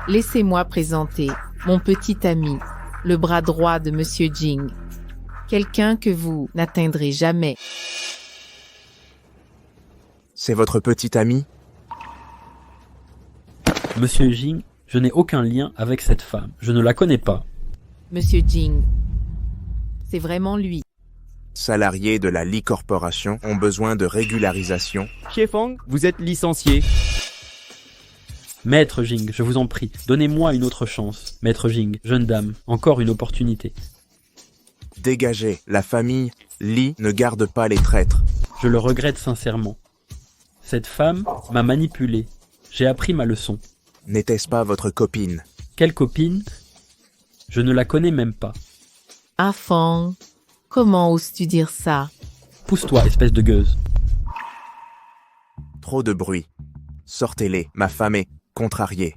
Laissez-moi présenter mon petit ami, le bras droit de Monsieur Jing. Quelqu'un que vous n'atteindrez jamais. C'est votre petit ami? Monsieur Jing, je n'ai aucun lien avec cette femme. Je ne la connais pas. Monsieur Jing, c'est vraiment lui. Salariés de la Li Corporation ont besoin de régularisation. Chiefang, vous êtes licencié. Maître Jing, je vous en prie, donnez-moi une autre chance. Maître Jing, jeune dame, encore une opportunité. Dégagez. La famille Li ne garde pas les traîtres. Je le regrette sincèrement. Cette femme m'a manipulé. J'ai appris ma leçon. N'était-ce pas votre copine? Quelle copine? Je ne la connais même pas. Ah Fang, comment oses-tu dire ça? Pousse-toi, espèce de gueuse. Trop de bruit. Sortez-les. Ma femme est contrariée.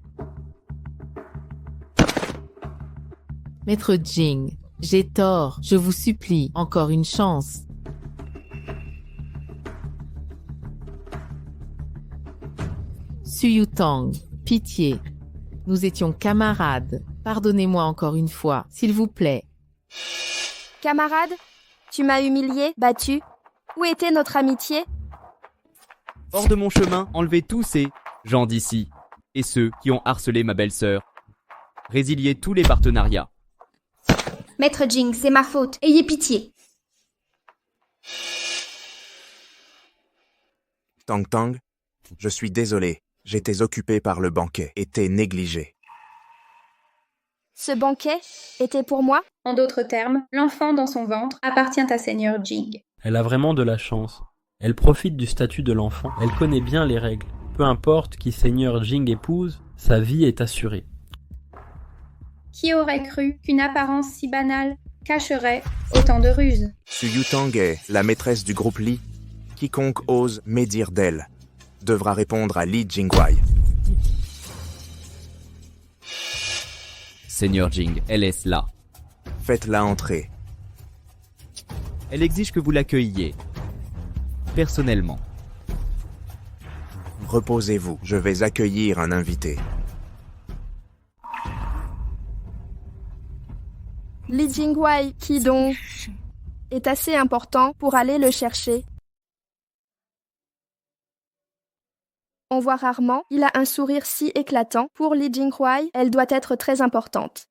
Maître Jing, j'ai tort, je vous supplie, encore une chance. Su Yutang, pitié. Nous étions camarades. Pardonnez-moi encore une fois, s'il vous plaît. Camarade, tu m'as humilié, battu. Où était notre amitié? Hors de mon chemin, enlevez tous ces gens d'ici et ceux qui ont harcelé ma belle-sœur. Résiliez tous les partenariats. Maître Jing, c'est ma faute. Ayez pitié. Tang Tang, je suis désolé. J'étais occupé par le banquet et t'ai négligé. Ce banquet était pour moi? En d'autres termes, l'enfant dans son ventre appartient à Seigneur Jing. Elle a vraiment de la chance. Elle profite du statut de l'enfant. Elle connaît bien les règles. Peu importe qui Seigneur Jing épouse, sa vie est assurée. Qui aurait cru qu'une apparence si banale cacherait autant de ruses? Su Yutang est la maîtresse du groupe Li. Quiconque ose médire d'elle devra répondre à Li Jingwei. Seigneur Jing, elle est là. Faites-la entrer. Elle exige que vous l'accueilliez. Personnellement. Reposez-vous, je vais accueillir un invité. Li Jingwei, qui donc est assez important pour aller le chercher. On voit rarement, il a un sourire si éclatant. Pour Li Jingwei, elle doit être très importante.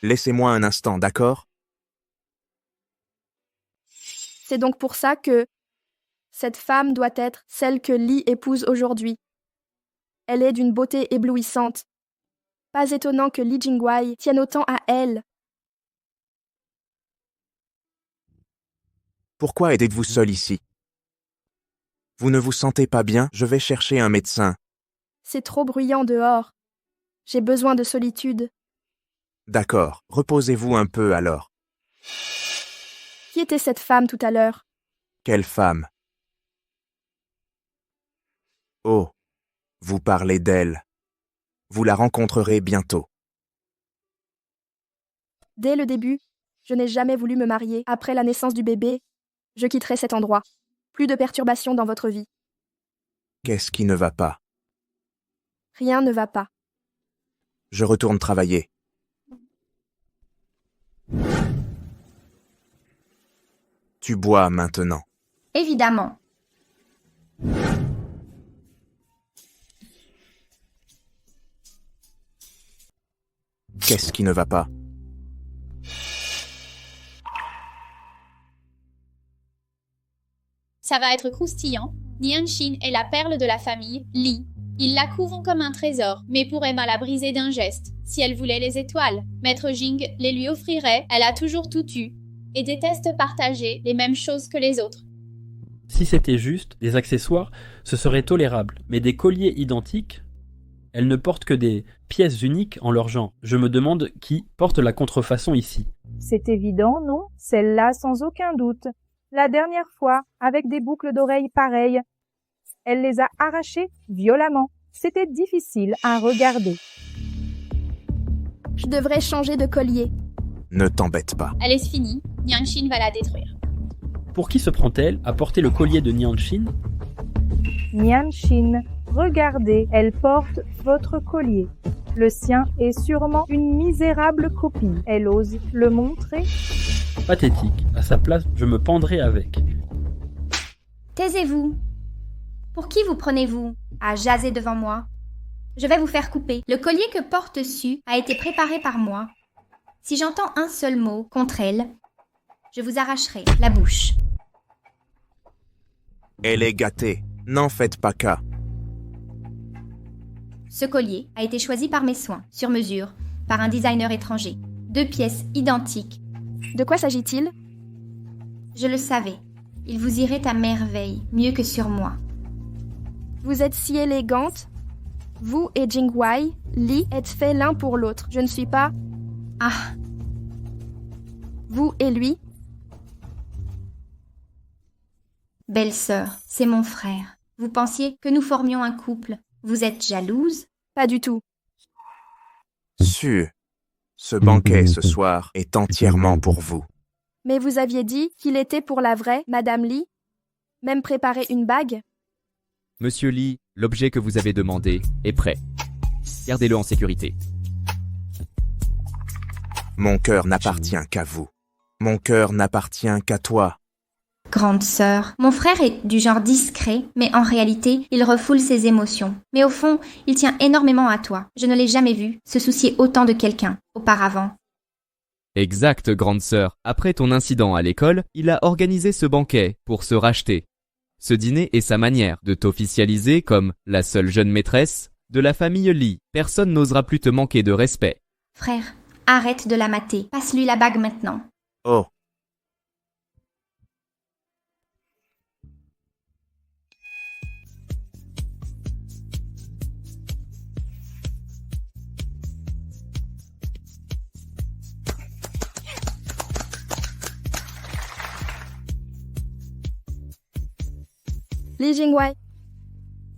Laissez-moi un instant, d'accord? C'est donc pour ça que cette femme doit être celle que Li épouse aujourd'hui. Elle est d'une beauté éblouissante. Pas étonnant que Li Jingwei tienne autant à elle. Pourquoi êtes-vous seul ici? Vous ne vous sentez pas bien? Je vais chercher un médecin. C'est trop bruyant dehors. J'ai besoin de solitude. D'accord, reposez-vous un peu alors. Qui était cette femme tout à l'heure? Quelle femme? Oh, vous parlez d'elle. Vous la rencontrerez bientôt. Dès le début, je n'ai jamais voulu me marier. Après la naissance du bébé, je quitterai cet endroit. Plus de perturbations dans votre vie. Qu'est-ce qui ne va pas? Rien ne va pas. Je retourne travailler. Tu bois maintenant. Évidemment. Qu'est-ce qui ne va pas? Ça va être croustillant. Nianshin est la perle de la famille, Li. Ils la couvrent comme un trésor, mais pourraient mal la briser d'un geste. Si elle voulait les étoiles, Maître Jing les lui offrirait, elle a toujours tout eu, et déteste partager les mêmes choses que les autres. Si c'était juste, des accessoires, ce serait tolérable, mais des colliers identiques, elles ne portent que des pièces uniques en leur genre. Je me demande qui porte la contrefaçon ici. C'est évident, non? Celle-là sans aucun doute. La dernière fois, avec des boucles d'oreilles pareilles. Elle les a arrachées violemment. C'était difficile à regarder. Je devrais changer de collier. Ne t'embête pas. Elle est finie, Nianshin va la détruire. Pour qui se prend-elle à porter le collier de Nianshin? Nianshin, regardez, elle porte votre collier. Le sien est sûrement une misérable copie. Elle ose le montrer? Pathétique. À sa place, je me pendrais avec. Taisez-vous. Pour qui vous prenez-vous à jaser devant moi? Je vais vous faire couper. Le collier que porte Su a été préparé par moi. Si j'entends un seul mot contre elle, je vous arracherai la bouche. Elle est gâtée. N'en faites pas cas. Ce collier a été choisi par mes soins, sur mesure, par un designer étranger. 2 pièces identiques. De quoi s'agit-il? Je le savais. Il vous irait à merveille, mieux que sur moi. Vous êtes si élégante. Vous et Jingwei, Li, êtes faits l'un pour l'autre. Je ne suis pas... Ah. Vous et lui. Belle-sœur, c'est mon frère. Vous pensiez que nous formions un couple. Vous êtes jalouse? Pas du tout. Su, ce banquet ce soir est entièrement pour vous. Mais vous aviez dit qu'il était pour la vraie, Madame Li? Même préparer une bague? Monsieur Li, l'objet que vous avez demandé est prêt. Gardez-le en sécurité. Mon cœur n'appartient qu'à vous. Mon cœur n'appartient qu'à toi. Grande sœur, mon frère est du genre discret, mais en réalité, il refoule ses émotions. Mais au fond, il tient énormément à toi. Je ne l'ai jamais vu se soucier autant de quelqu'un, auparavant. Exact, grande sœur. Après ton incident à l'école, il a organisé ce banquet pour se racheter. Ce dîner est sa manière de t'officialiser comme la seule jeune maîtresse de la famille Li. Personne n'osera plus te manquer de respect. Frère, arrête de la mater. Passe-lui la bague maintenant. Oh. Li Jingwei.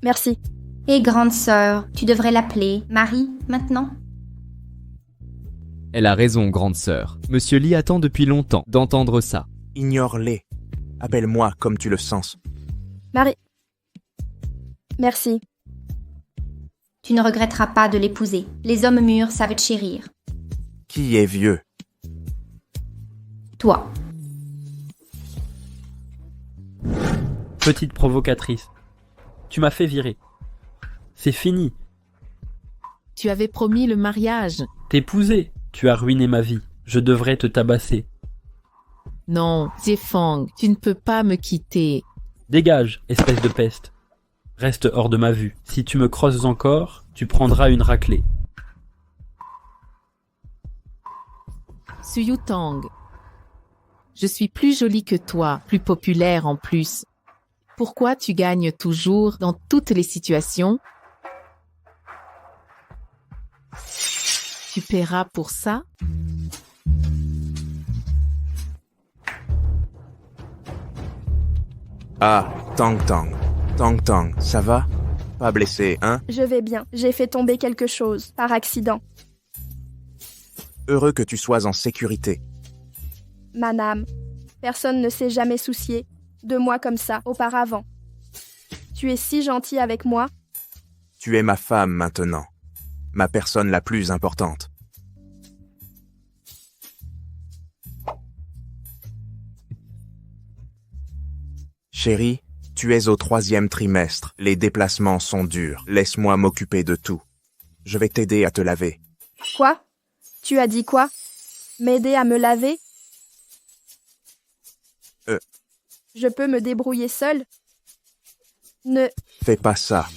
Merci. Et grande sœur, tu devrais l'appeler Marie maintenant? Elle a raison, grande sœur. Monsieur Li attend depuis longtemps d'entendre ça. Ignore-les. Appelle-moi comme tu le sens. Marie. Merci. Tu ne regretteras pas de l'épouser. Les hommes mûrs savent te chérir. Qui est vieux? Toi. Petite provocatrice. Tu m'as fait virer. C'est fini. Tu avais promis le mariage. T'épouser. Tu as ruiné ma vie. Je devrais te tabasser. Non, Zefang, tu ne peux pas me quitter. Dégage, espèce de peste. Reste hors de ma vue. Si tu me crosses encore, tu prendras une raclée. Su Yutang. Je suis plus jolie que toi, plus populaire en plus. Pourquoi tu gagnes toujours dans toutes les situations? Tu paieras pour ça? Ah, Tang Tang. Tang Tang, ça va? Pas blessé, hein? Je vais bien. J'ai fait tomber quelque chose, par accident. Heureux que tu sois en sécurité. Manam, personne ne s'est jamais soucié de moi comme ça, auparavant. Tu es si gentil avec moi. Tu es ma femme maintenant. Ma personne la plus importante. Chérie, tu es au 3e trimestre. Les déplacements sont durs. Laisse-moi m'occuper de tout. Je vais t'aider à te laver. Quoi? Tu as dit quoi? M'aider à me laver? Je peux me débrouiller seule. Ne Fais pas ça.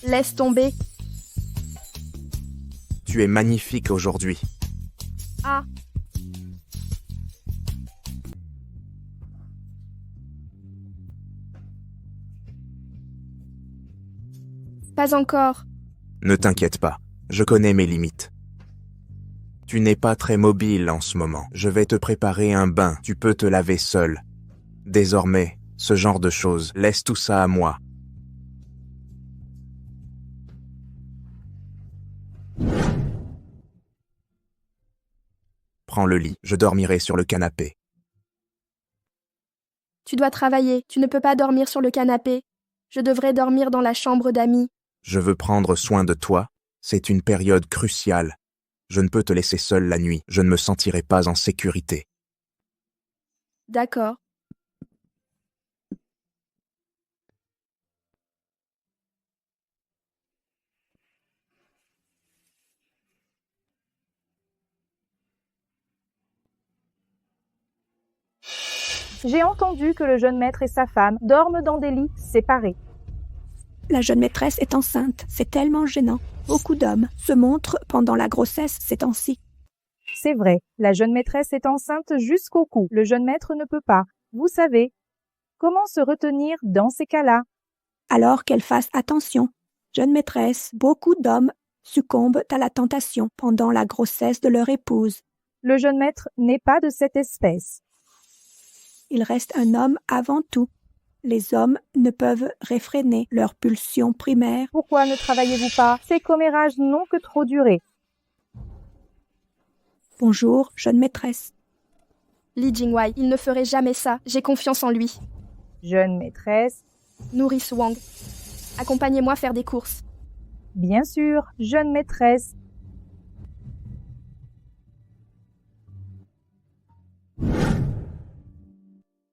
laisse tomber. Tu es magnifique aujourd'hui. Ah. Pas encore. Ne t'inquiète pas, je connais mes limites. Tu n'es pas très mobile en ce moment. Je vais te préparer un bain, tu peux te laver seul. Désormais, ce genre de choses, laisse tout ça à moi. Prends le lit, je dormirai sur le canapé. Tu dois travailler, tu ne peux pas dormir sur le canapé. Je devrais dormir dans la chambre d'amis. Je veux prendre soin de toi, c'est une période cruciale. Je ne peux te laisser seule la nuit, je ne me sentirai pas en sécurité. D'accord. J'ai entendu que le jeune maître et sa femme dorment dans des lits séparés. La jeune maîtresse est enceinte, c'est tellement gênant. Beaucoup d'hommes se montrent pendant la grossesse ces temps-ci. C'est vrai, la jeune maîtresse est enceinte jusqu'au cou. Le jeune maître ne peut pas. Vous savez. Comment se retenir dans ces cas-là? Alors qu'elle fasse attention. Jeune maîtresse, beaucoup d'hommes succombent à la tentation pendant la grossesse de leur épouse. Le jeune maître n'est pas de cette espèce. Il reste un homme avant tout. Les hommes ne peuvent réfréner leurs pulsions primaires. Pourquoi ne travaillez-vous pas? Ces commérages n'ont que trop duré. Bonjour, jeune maîtresse. Li Jingwei, il ne ferait jamais ça. J'ai confiance en lui. Jeune maîtresse. Nourrice Wang. Accompagnez-moi faire des courses. Bien sûr, jeune maîtresse.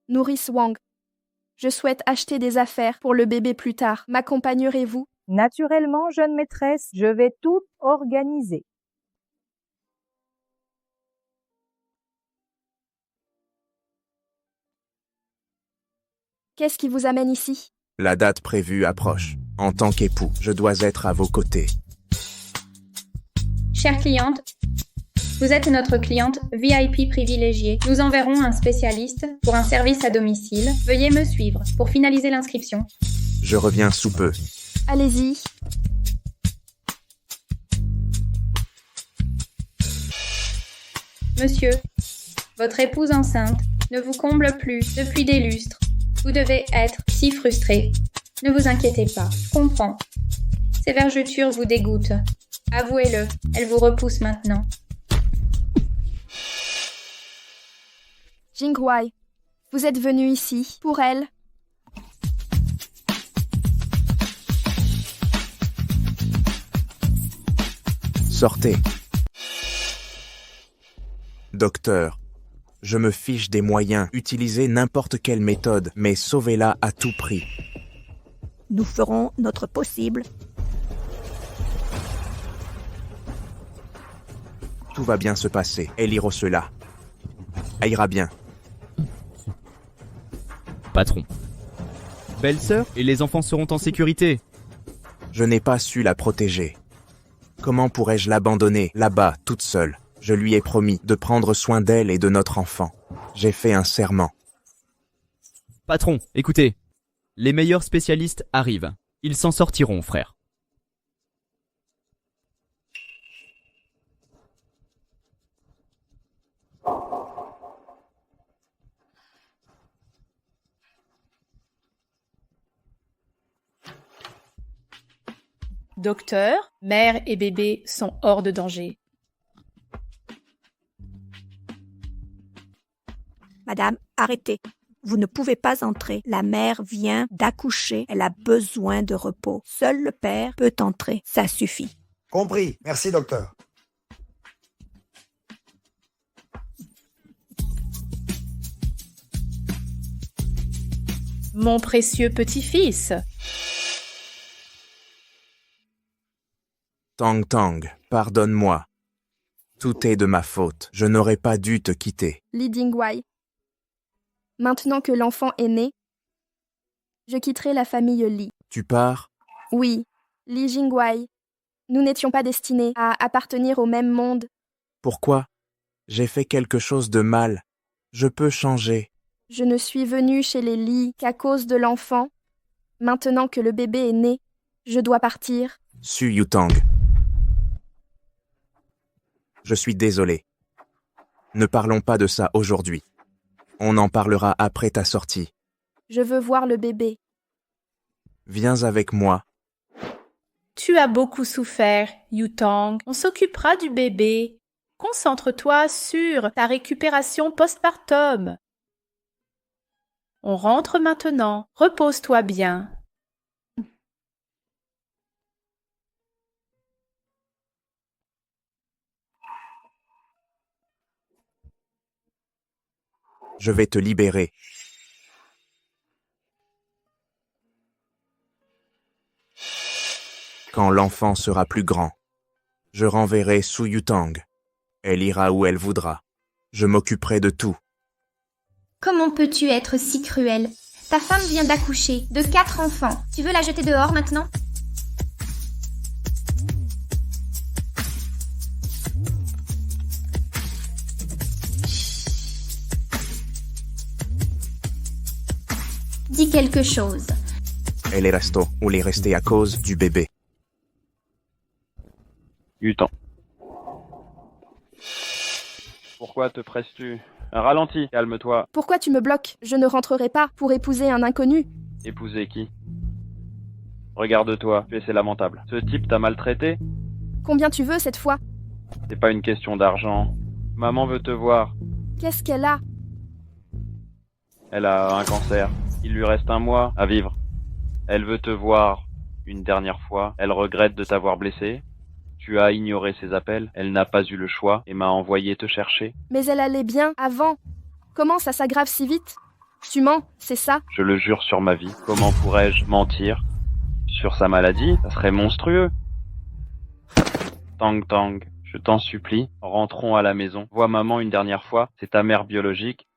Nourrice Wang. Je souhaite acheter des affaires pour le bébé plus tard. M'accompagnerez-vous? Naturellement, jeune maîtresse, je vais tout organiser. Qu'est-ce qui vous amène ici? La date prévue approche. En tant qu'époux, je dois être à vos côtés. Chère cliente, vous êtes notre cliente VIP privilégiée. Nous enverrons un spécialiste pour un service à domicile. Veuillez me suivre pour finaliser l'inscription. Je reviens sous peu. Allez-y. Monsieur, votre épouse enceinte ne vous comble plus depuis des lustres. Vous devez être si frustré. Ne vous inquiétez pas, je comprends. Ces vergetures vous dégoûtent. Avouez-le, elles vous repoussent maintenant. Jingwei, vous êtes venu ici pour elle. Sortez. Docteur, je me fiche des moyens. Utilisez n'importe quelle méthode, mais sauvez-la à tout prix. Nous ferons notre possible. Tout va bien se passer. Eliro cela. Elle ira bien. Patron. Belle-sœur et les enfants seront en sécurité. Je n'ai pas su la protéger. Comment pourrais-je l'abandonner, là-bas, toute seule? Je lui ai promis de prendre soin d'elle et de notre enfant. J'ai fait un serment. Patron, écoutez. Les meilleurs spécialistes arrivent. Ils s'en sortiront, frère. Docteur, mère et bébé sont hors de danger. Madame, arrêtez. Vous ne pouvez pas entrer. La mère vient d'accoucher. Elle a besoin de repos. Seul le père peut entrer. Ça suffit. Compris. Merci, docteur. Mon précieux petit-fils. Tang Tang, pardonne-moi. Tout est de ma faute. Je n'aurais pas dû te quitter. Li Jingwei. Maintenant que l'enfant est né, je quitterai la famille Li. Tu pars? Oui, Li Jingwei. Nous n'étions pas destinés à appartenir au même monde. Pourquoi? J'ai fait quelque chose de mal. Je peux changer. Je ne suis venue chez les Li qu'à cause de l'enfant. Maintenant que le bébé est né, je dois partir. Su Yutang. Je suis désolé. Ne parlons pas de ça aujourd'hui. On en parlera après ta sortie. Je veux voir le bébé. Viens avec moi. Tu as beaucoup souffert, Yutang. On s'occupera du bébé. Concentre-toi sur ta récupération postpartum. On rentre maintenant. Repose-toi bien. Je vais te libérer. Quand l'enfant sera plus grand, je renverrai Su Yutang. Elle ira où elle voudra. Je m'occuperai de tout. Comment peux-tu être si cruel? Ta femme vient d'accoucher de 4 enfants. Tu veux la jeter dehors maintenant? Dis quelque chose. Elle est restée à cause du bébé. Yutang. Pourquoi te presses-tu? Ralentis, calme-toi. Pourquoi tu me bloques? Je ne rentrerai pas pour épouser un inconnu. Épouser qui? Regarde-toi, c'est lamentable. Ce type t'a maltraité? Combien tu veux cette fois? C'est pas une question d'argent. Maman veut te voir. Qu'est-ce qu'elle a? Elle a un cancer. Il lui reste 1 mois à vivre. Elle veut te voir une dernière fois. Elle regrette de t'avoir blessé. Tu as ignoré ses appels. Elle n'a pas eu le choix et m'a envoyé te chercher. Mais elle allait bien avant. Comment ça s'aggrave si vite? Tu mens, c'est ça? Je le jure sur ma vie. Comment pourrais-je mentir sur sa maladie? Ça serait monstrueux. Tang Tang, je t'en supplie, rentrons à la maison. Vois maman une dernière fois. C'est ta mère biologique.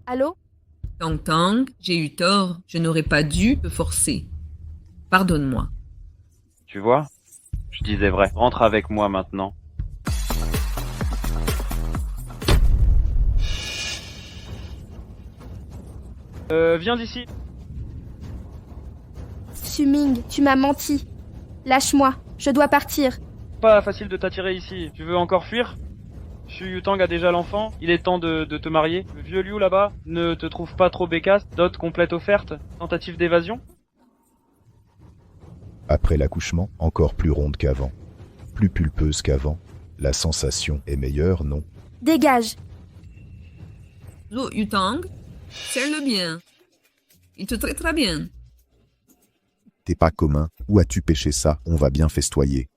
Allô? Tang Tang, j'ai eu tort. Je n'aurais pas dû te forcer. Pardonne-moi. Tu vois? Je disais vrai. Rentre avec moi maintenant. Viens d'ici. Suming, tu m'as menti. Lâche-moi, je dois partir. Pas facile de t'attirer ici. Tu veux encore fuir? Su Yutang a déjà l'enfant. Il est temps de te marier. Le vieux Liu là-bas ne te trouve pas trop bécasse? Dot complète offerte? Tentative d'évasion? Après l'accouchement, encore plus ronde qu'avant, plus pulpeuse qu'avant. La sensation est meilleure, non? Dégage. Zo Yutang, serre-le bien. Il te traitera bien. T'es pas commun, où as-tu pêché ça? On va bien festoyer.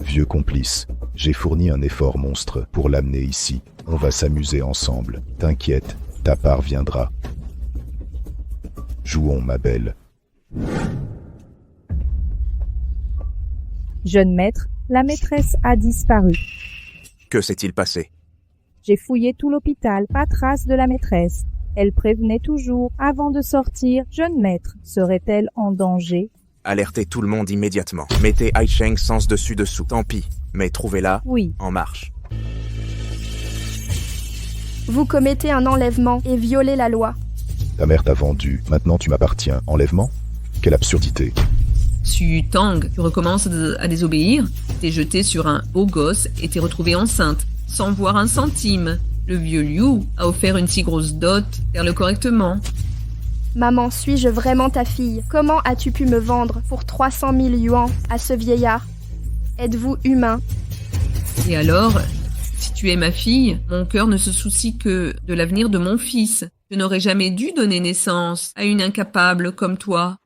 Vieux complice, j'ai fourni un effort monstre pour l'amener ici. On va s'amuser ensemble. T'inquiète, ta part viendra. Jouons, ma belle. Jeune maître, la maîtresse a disparu. Que s'est-il passé? J'ai fouillé tout l'hôpital, pas trace de la maîtresse. Elle prévenait toujours, avant de sortir, jeune maître, serait-elle en danger? Alertez tout le monde immédiatement. Mettez Aicheng sens dessus-dessous. Tant pis, mais trouvez-la Oui. en marche. Vous commettez un enlèvement et violez la loi. Ta mère t'a vendu, maintenant tu m'appartiens. Enlèvement? Quelle absurdité. Su Yutang, tu recommences à désobéir? T'es jeté sur un beau gosse et t'es retrouvée enceinte, sans voir un centime. Le vieux Liu a offert une si grosse dot, faire-le correctement. Maman, suis-je vraiment ta fille? Comment as-tu pu me vendre pour 300 000 yuans à ce vieillard? Êtes-vous humain? Et alors, si tu es ma fille, mon cœur ne se soucie que de l'avenir de mon fils. Je n'aurais jamais dû donner naissance à une incapable comme toi.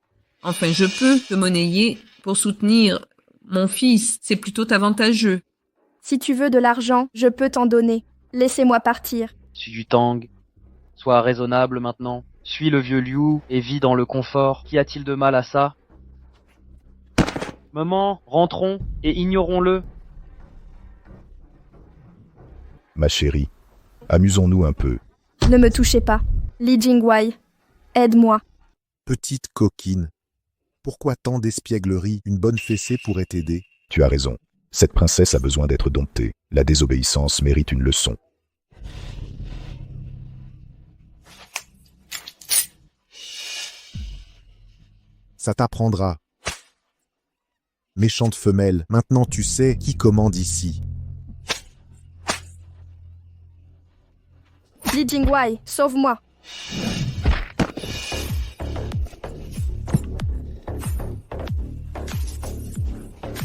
Enfin, je peux te monnayer pour soutenir mon fils. C'est plutôt avantageux. Si tu veux de l'argent, je peux t'en donner. Laissez-moi partir. Su Yutang, sois raisonnable maintenant. Suis le vieux Liu et vis dans le confort. Qu'y a-t-il de mal à ça? Maman, rentrons et ignorons-le. Ma chérie, amusons-nous un peu. Ne me touchez pas. Li Jingwei, aide-moi. Petite coquine, pourquoi tant d'espièglerie? Une bonne fessée pourrait t'aider. Tu as raison. Cette princesse a besoin d'être domptée. La désobéissance mérite une leçon. Ça t'apprendra. Méchante femelle, maintenant tu sais qui commande ici. Li Jingwei, sauve-moi.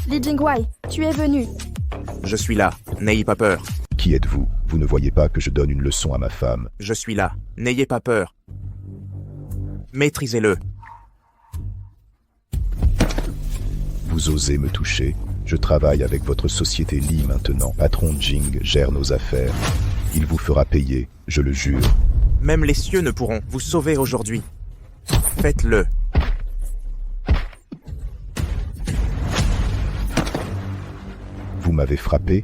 Li Jingwei, tu es venu. Je suis là, n'ayez pas peur. Qui êtes-vous? Vous ne voyez pas que je donne une leçon à ma femme? Je suis là, n'ayez pas peur. Maîtrisez-le. Vous osez me toucher? Je travaille avec votre société Li maintenant. Patron Jing gère nos affaires. Il vous fera payer, je le jure. Même les cieux ne pourront vous sauver aujourd'hui. Faites-le. Vous m'avez frappé?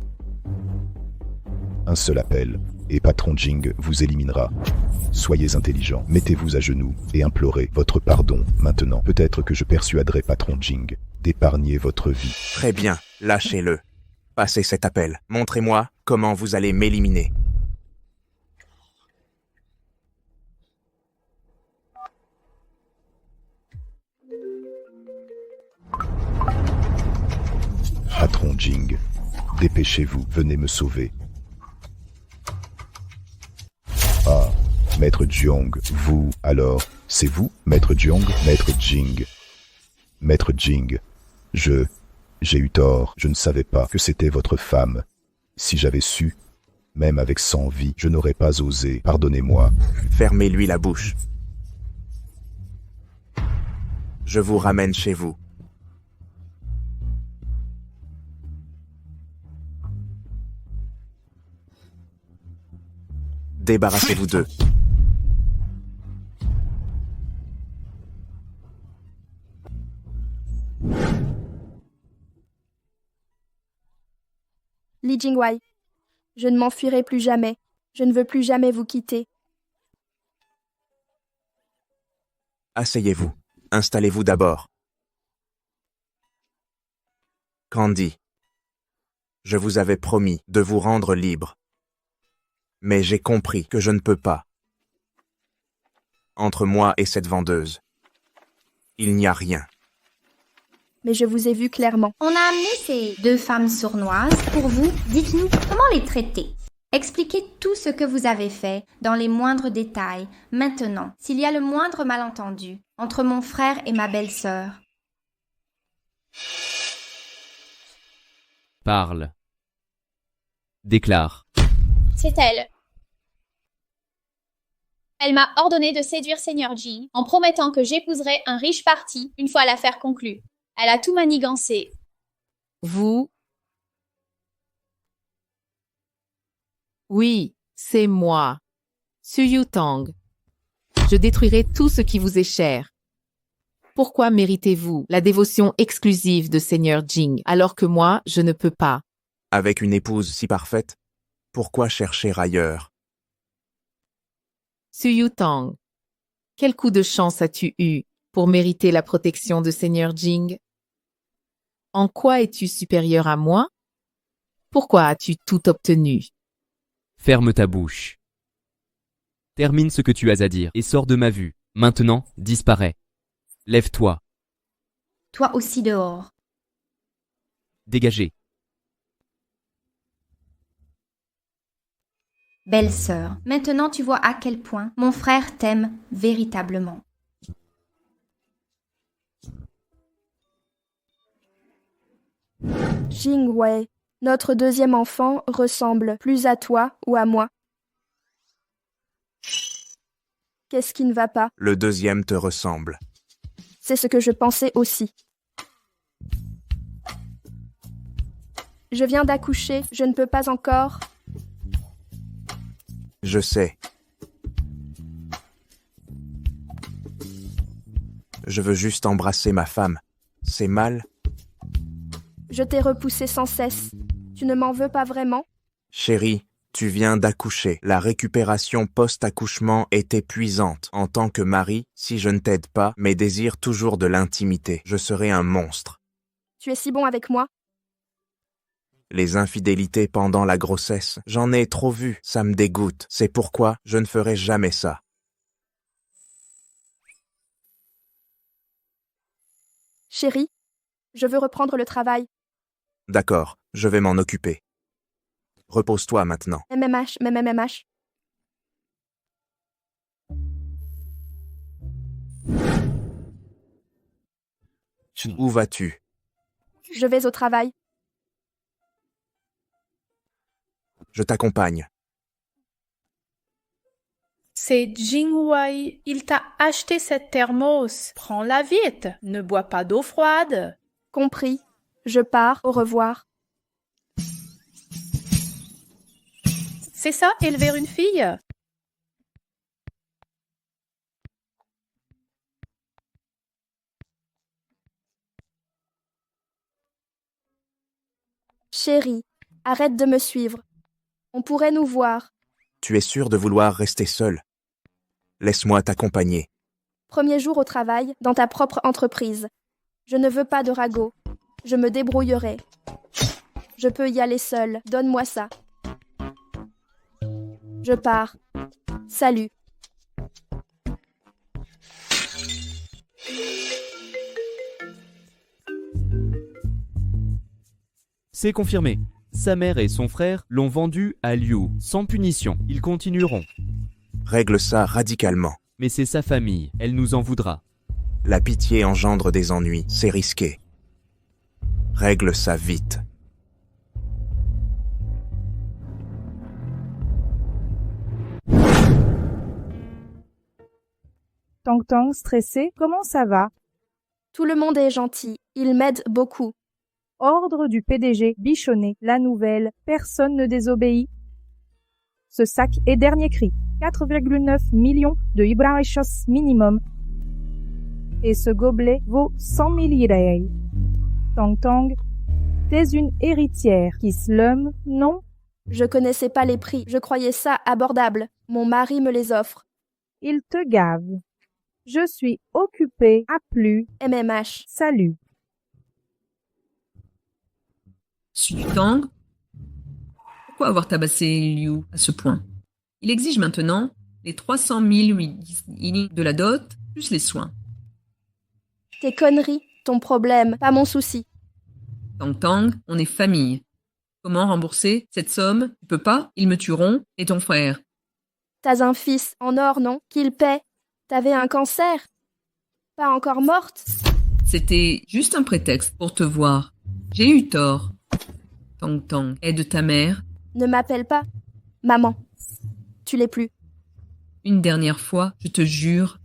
Un seul appel, et Patron Jing vous éliminera. Soyez intelligent, mettez-vous à genoux et implorez votre pardon maintenant. Peut-être que je persuaderai Patron Jing d'épargner votre vie. Très bien, lâchez-le. Passez cet appel. Montrez-moi comment vous allez m'éliminer. Patron Jing, dépêchez-vous, venez me sauver. Ah, Maître Jiang, vous, alors, c'est vous, Maître Jiang, Maître Jing. Maître Jing, j'ai eu tort, je ne savais pas que c'était votre femme. Si j'avais su, même avec 100 vies, je n'aurais pas osé, pardonnez-moi. Fermez-lui la bouche. Je vous ramène chez vous. Débarrassez-vous d'eux. Li Jingwei, je ne m'enfuirai plus jamais. Je ne veux plus jamais vous quitter. Asseyez-vous. Installez-vous d'abord. Candy, je vous avais promis de vous rendre libre. Mais j'ai compris que je ne peux pas. Entre moi et cette vendeuse, il n'y a rien. Mais je vous ai vu clairement. On a amené ces deux femmes sournoises pour vous. Dites-nous comment les traiter. Expliquez tout ce que vous avez fait, dans les moindres détails, maintenant, s'il y a le moindre malentendu entre mon frère et ma belle-sœur. Parle. Déclare. C'est elle. Elle m'a ordonné de séduire Seigneur Jing en promettant que j'épouserais un riche parti une fois l'affaire conclue. Elle a tout manigancé. Vous? Oui, c'est moi, Su Yutang. Je détruirai tout ce qui vous est cher. Pourquoi méritez-vous la dévotion exclusive de Seigneur Jing alors que moi, je ne peux pas? Avec une épouse si parfaite, pourquoi chercher ailleurs? Su Yutang, quel coup de chance as-tu eu pour mériter la protection de Seigneur Jing? En quoi es-tu supérieur à moi? Pourquoi as-tu tout obtenu? Ferme ta bouche. Termine ce que tu as à dire et sors de ma vue. Maintenant, disparais. Lève-toi. Toi aussi dehors. Dégagez. Belle-sœur, maintenant tu vois à quel point mon frère t'aime véritablement. Jingwei, notre deuxième enfant ressemble plus à toi ou à moi. Qu'est-ce qui ne va pas? Le deuxième te ressemble. C'est ce que je pensais aussi. Je viens d'accoucher, je ne peux pas encore. Je sais. Je veux juste embrasser ma femme. C'est mal? Je t'ai repoussé sans cesse. Tu ne m'en veux pas vraiment? Chérie, Tu viens d'accoucher. La récupération post-accouchement est épuisante. En tant que mari, si je ne t'aide pas, mais désire toujours de l'intimité. Je serai un monstre. Tu es si bon avec moi. Les infidélités pendant la grossesse, j'en ai trop vu, ça me dégoûte. C'est pourquoi je ne ferai jamais ça. Chérie, je veux reprendre le travail. D'accord, je vais m'en occuper. Repose-toi maintenant. MMH. Où vas-tu? Je vais au travail. Je t'accompagne. C'est Jingwei. Il t'a acheté cette thermos. Prends-la vite. Ne bois pas d'eau froide. Compris. Je pars. Au revoir. C'est ça, élever une fille? Chérie, arrête de me suivre. On pourrait nous voir. Tu es sûr de vouloir rester seule? Laisse-moi t'accompagner. Premier jour au travail, dans ta propre entreprise. Je ne veux pas de ragot. Je me débrouillerai. Je peux y aller seule. Donne-moi ça. Je pars. Salut. C'est confirmé. Sa mère et son frère l'ont vendu à Liu, sans punition. Ils continueront. Règle ça radicalement. Mais c'est sa famille, elle nous en voudra. La pitié engendre des ennuis, c'est risqué. Règle ça vite. Tang Tang, stressé, comment ça va? Tout le monde est gentil. Il m'aide beaucoup. Ordre du PDG, bichonné, la nouvelle, personne ne désobéit. Ce sac est dernier cri, 4,9 millions de Ibrahishos minimum. Et ce gobelet vaut 100 000 irei. Tang Tang, t'es une héritière qui slum, non? Je connaissais pas les prix, je croyais ça abordable. Mon mari me les offre. Il te gave. Je suis occupée, à plus. MMH. Salut. Tang, pourquoi avoir tabassé Liu à ce point? Il exige maintenant les 300 000 yinning de la dot, plus les soins. Tes conneries, ton problème, pas mon souci. Tang, on est famille. Comment rembourser cette somme? Tu peux pas? Ils me tueront. Et ton frère? T'as un fils en or, non? Qu'il paie. T'avais un cancer. Pas encore morte. C'était juste un prétexte pour te voir. J'ai eu tort. Tang, aide ta mère. Ne m'appelle pas maman. Tu l'es plus. Une dernière fois, je te jure,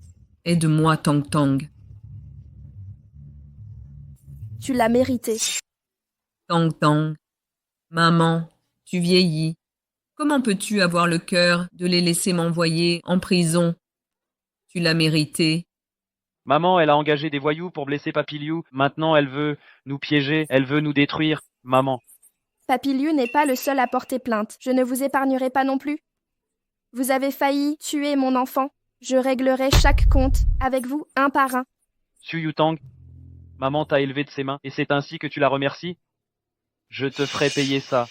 aide-moi, Tang. Tu l'as mérité. Tang, maman, tu vieillis. Comment peux-tu avoir le cœur de les laisser m'envoyer en prison? Tu l'as mérité. Maman, elle a engagé des voyous pour blesser Papy Liu. Maintenant, elle veut nous piéger, elle veut nous détruire. Maman. Papy Liu n'est pas le seul à porter plainte. Je ne vous épargnerai pas non plus. Vous avez failli tuer mon enfant. Je réglerai chaque compte avec vous un par un. Su Tang, maman t'a élevé de ses mains et c'est ainsi que tu la remercies? Je te ferai payer ça.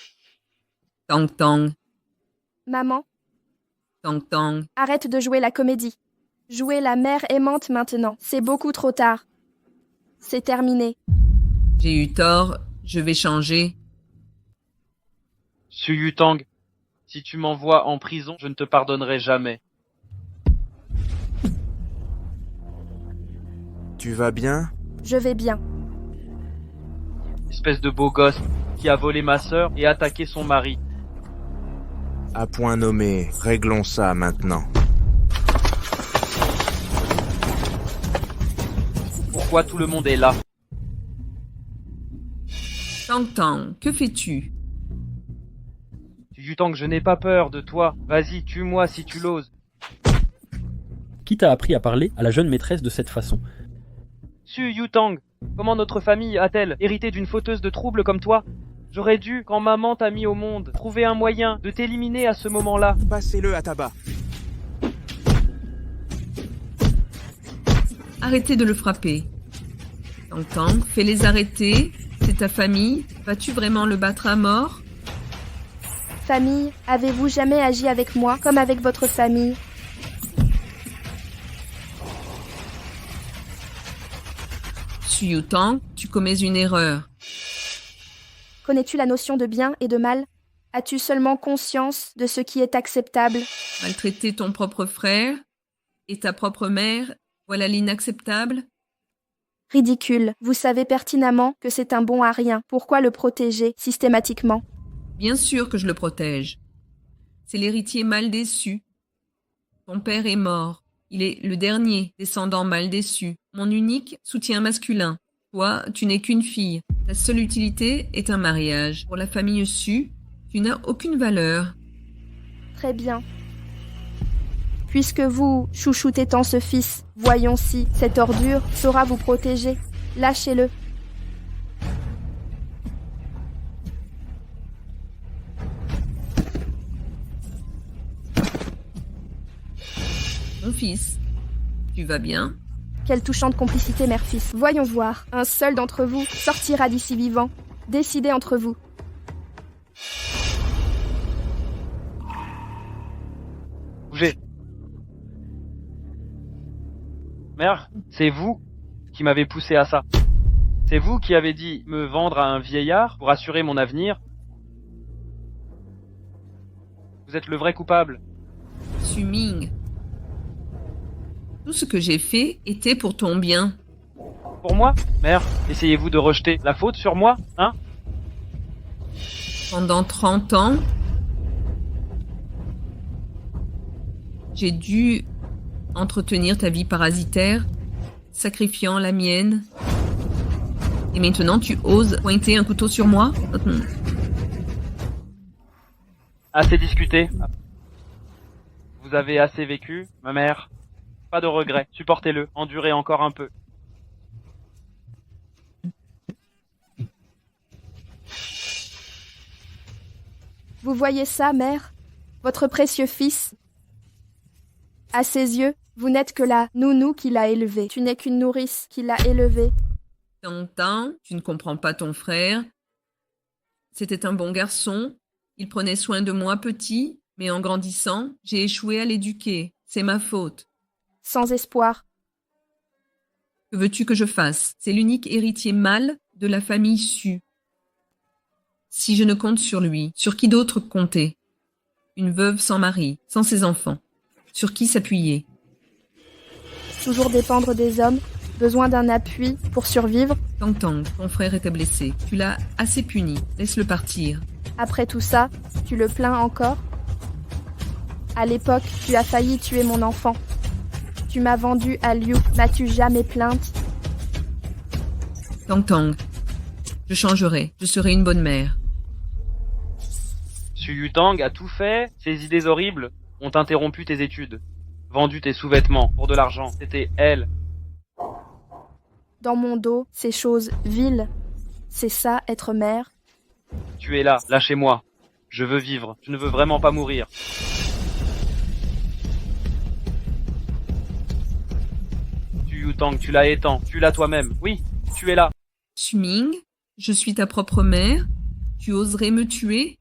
Tang. Maman. Tang. Arrête de jouer la comédie. Jouer la mère aimante maintenant. C'est beaucoup trop tard. C'est terminé. J'ai eu tort. Je vais changer. Su Tang, si tu m'envoies en prison, je ne te pardonnerai jamais. Tu vas bien? Je vais bien. Espèce de beau gosse qui a volé ma sœur et attaqué son mari. À point nommé, réglons ça maintenant. Pourquoi tout le monde est là? Tang, que fais-tu? Su Tang, je n'ai pas peur de toi. Vas-y, tue-moi si tu l'oses. Qui t'a appris à parler à la jeune maîtresse de cette façon? Su Tang, comment notre famille a-t-elle hérité d'une fauteuse de troubles comme toi? J'aurais dû, quand maman t'a mis au monde, trouver un moyen de t'éliminer à ce moment-là. Passez-le à tabac. Arrêtez de le frapper. Tang Tang, fais-les arrêter. C'est ta famille. Vas-tu vraiment le battre à mort? Famille, avez-vous jamais agi avec moi comme avec votre famille? Su Yutang, tu commets une erreur. Connais-tu la notion de bien et de mal? As-tu seulement conscience de ce qui est acceptable? Maltraiter ton propre frère et ta propre mère, voilà l'inacceptable? Ridicule. Vous savez pertinemment que c'est un bon à rien. Pourquoi le protéger systématiquement? Bien sûr que je le protège. C'est l'héritier mal déçu. Ton père est mort. Il est le dernier descendant mal déçu. Mon unique soutien masculin. Toi, tu n'es qu'une fille. Ta seule utilité est un mariage. Pour la famille Su, tu n'as aucune valeur. Très bien. Puisque vous chouchoutez tant ce fils, voyons si cette ordure saura vous protéger. Lâchez-le. Mon fils, tu vas bien? Quelle touchante complicité mère-fils. Voyons voir. Un seul d'entre vous sortira d'ici vivant. Décidez entre vous. Bougez. Mère, c'est vous qui m'avez poussé à ça. C'est vous qui avez dit me vendre à un vieillard pour assurer mon avenir. Vous êtes le vrai coupable. Su Ming. Tout ce que j'ai fait était pour ton bien. Pour moi? Mère, essayez-vous de rejeter la faute sur moi, hein? Pendant 30 ans, j'ai dû entretenir ta vie parasitaire, sacrifiant la mienne. Et maintenant, tu oses pointer un couteau sur moi? Assez discuté. Vous avez assez vécu, ma mère. Pas de regret. Supportez-le. Endurez encore un peu. Vous voyez ça, mère? Votre précieux fils? À ses yeux, vous n'êtes que la nounou qui l'a élevé. Tu n'es qu'une nourrice qui l'a élevé. Tang Tang, tu ne comprends pas ton frère. C'était un bon garçon. Il prenait soin de moi petit, mais en grandissant, j'ai échoué à l'éduquer. C'est ma faute. Sans espoir. Que veux-tu que je fasse? C'est l'unique héritier mâle de la famille Su. Si je ne compte sur lui, sur qui d'autre compter? Une veuve sans mari, sans ses enfants. Sur qui s'appuyer? Toujours dépendre des hommes, besoin d'un appui pour survivre. Tang Tang, ton frère était blessé. Tu l'as assez puni. Laisse-le partir. Après tout ça, tu le plains encore? À l'époque, tu as failli tuer mon enfant. Tu m'as vendu à Liu. M'as-tu jamais plainte? Tang Tang, je changerai. Je serai une bonne mère. Su Yutang a tout fait. Ces idées horribles ont interrompu tes études. Vendu tes sous-vêtements pour de l'argent. C'était elle. Dans mon dos, ces choses viles. C'est ça, être mère? Tu es là, lâchez-moi. Je veux vivre. Je ne veux vraiment pas mourir. Su Yutang, tu l'as étant. Tu l'as toi-même. Oui, tu es là. Su Ming, je suis ta propre mère. Tu oserais me tuer?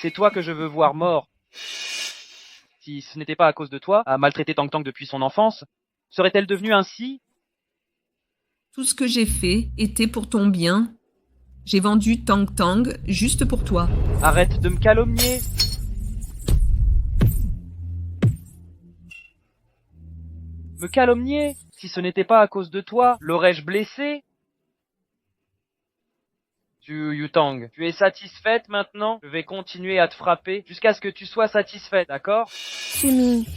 C'est toi que je veux voir mort. Si ce n'était pas à cause de toi, à maltraiter Tang Tang depuis son enfance, serait-elle devenue ainsi? Tout ce que j'ai fait était pour ton bien. J'ai vendu Tang Tang juste pour toi. Arrête de me calomnier. Me calomnier? Si ce n'était pas à cause de toi, l'aurais-je blessé? Su Yutang, tu es satisfaite maintenant? Je vais continuer à te frapper jusqu'à ce que tu sois satisfaite, d'accord? Sumi,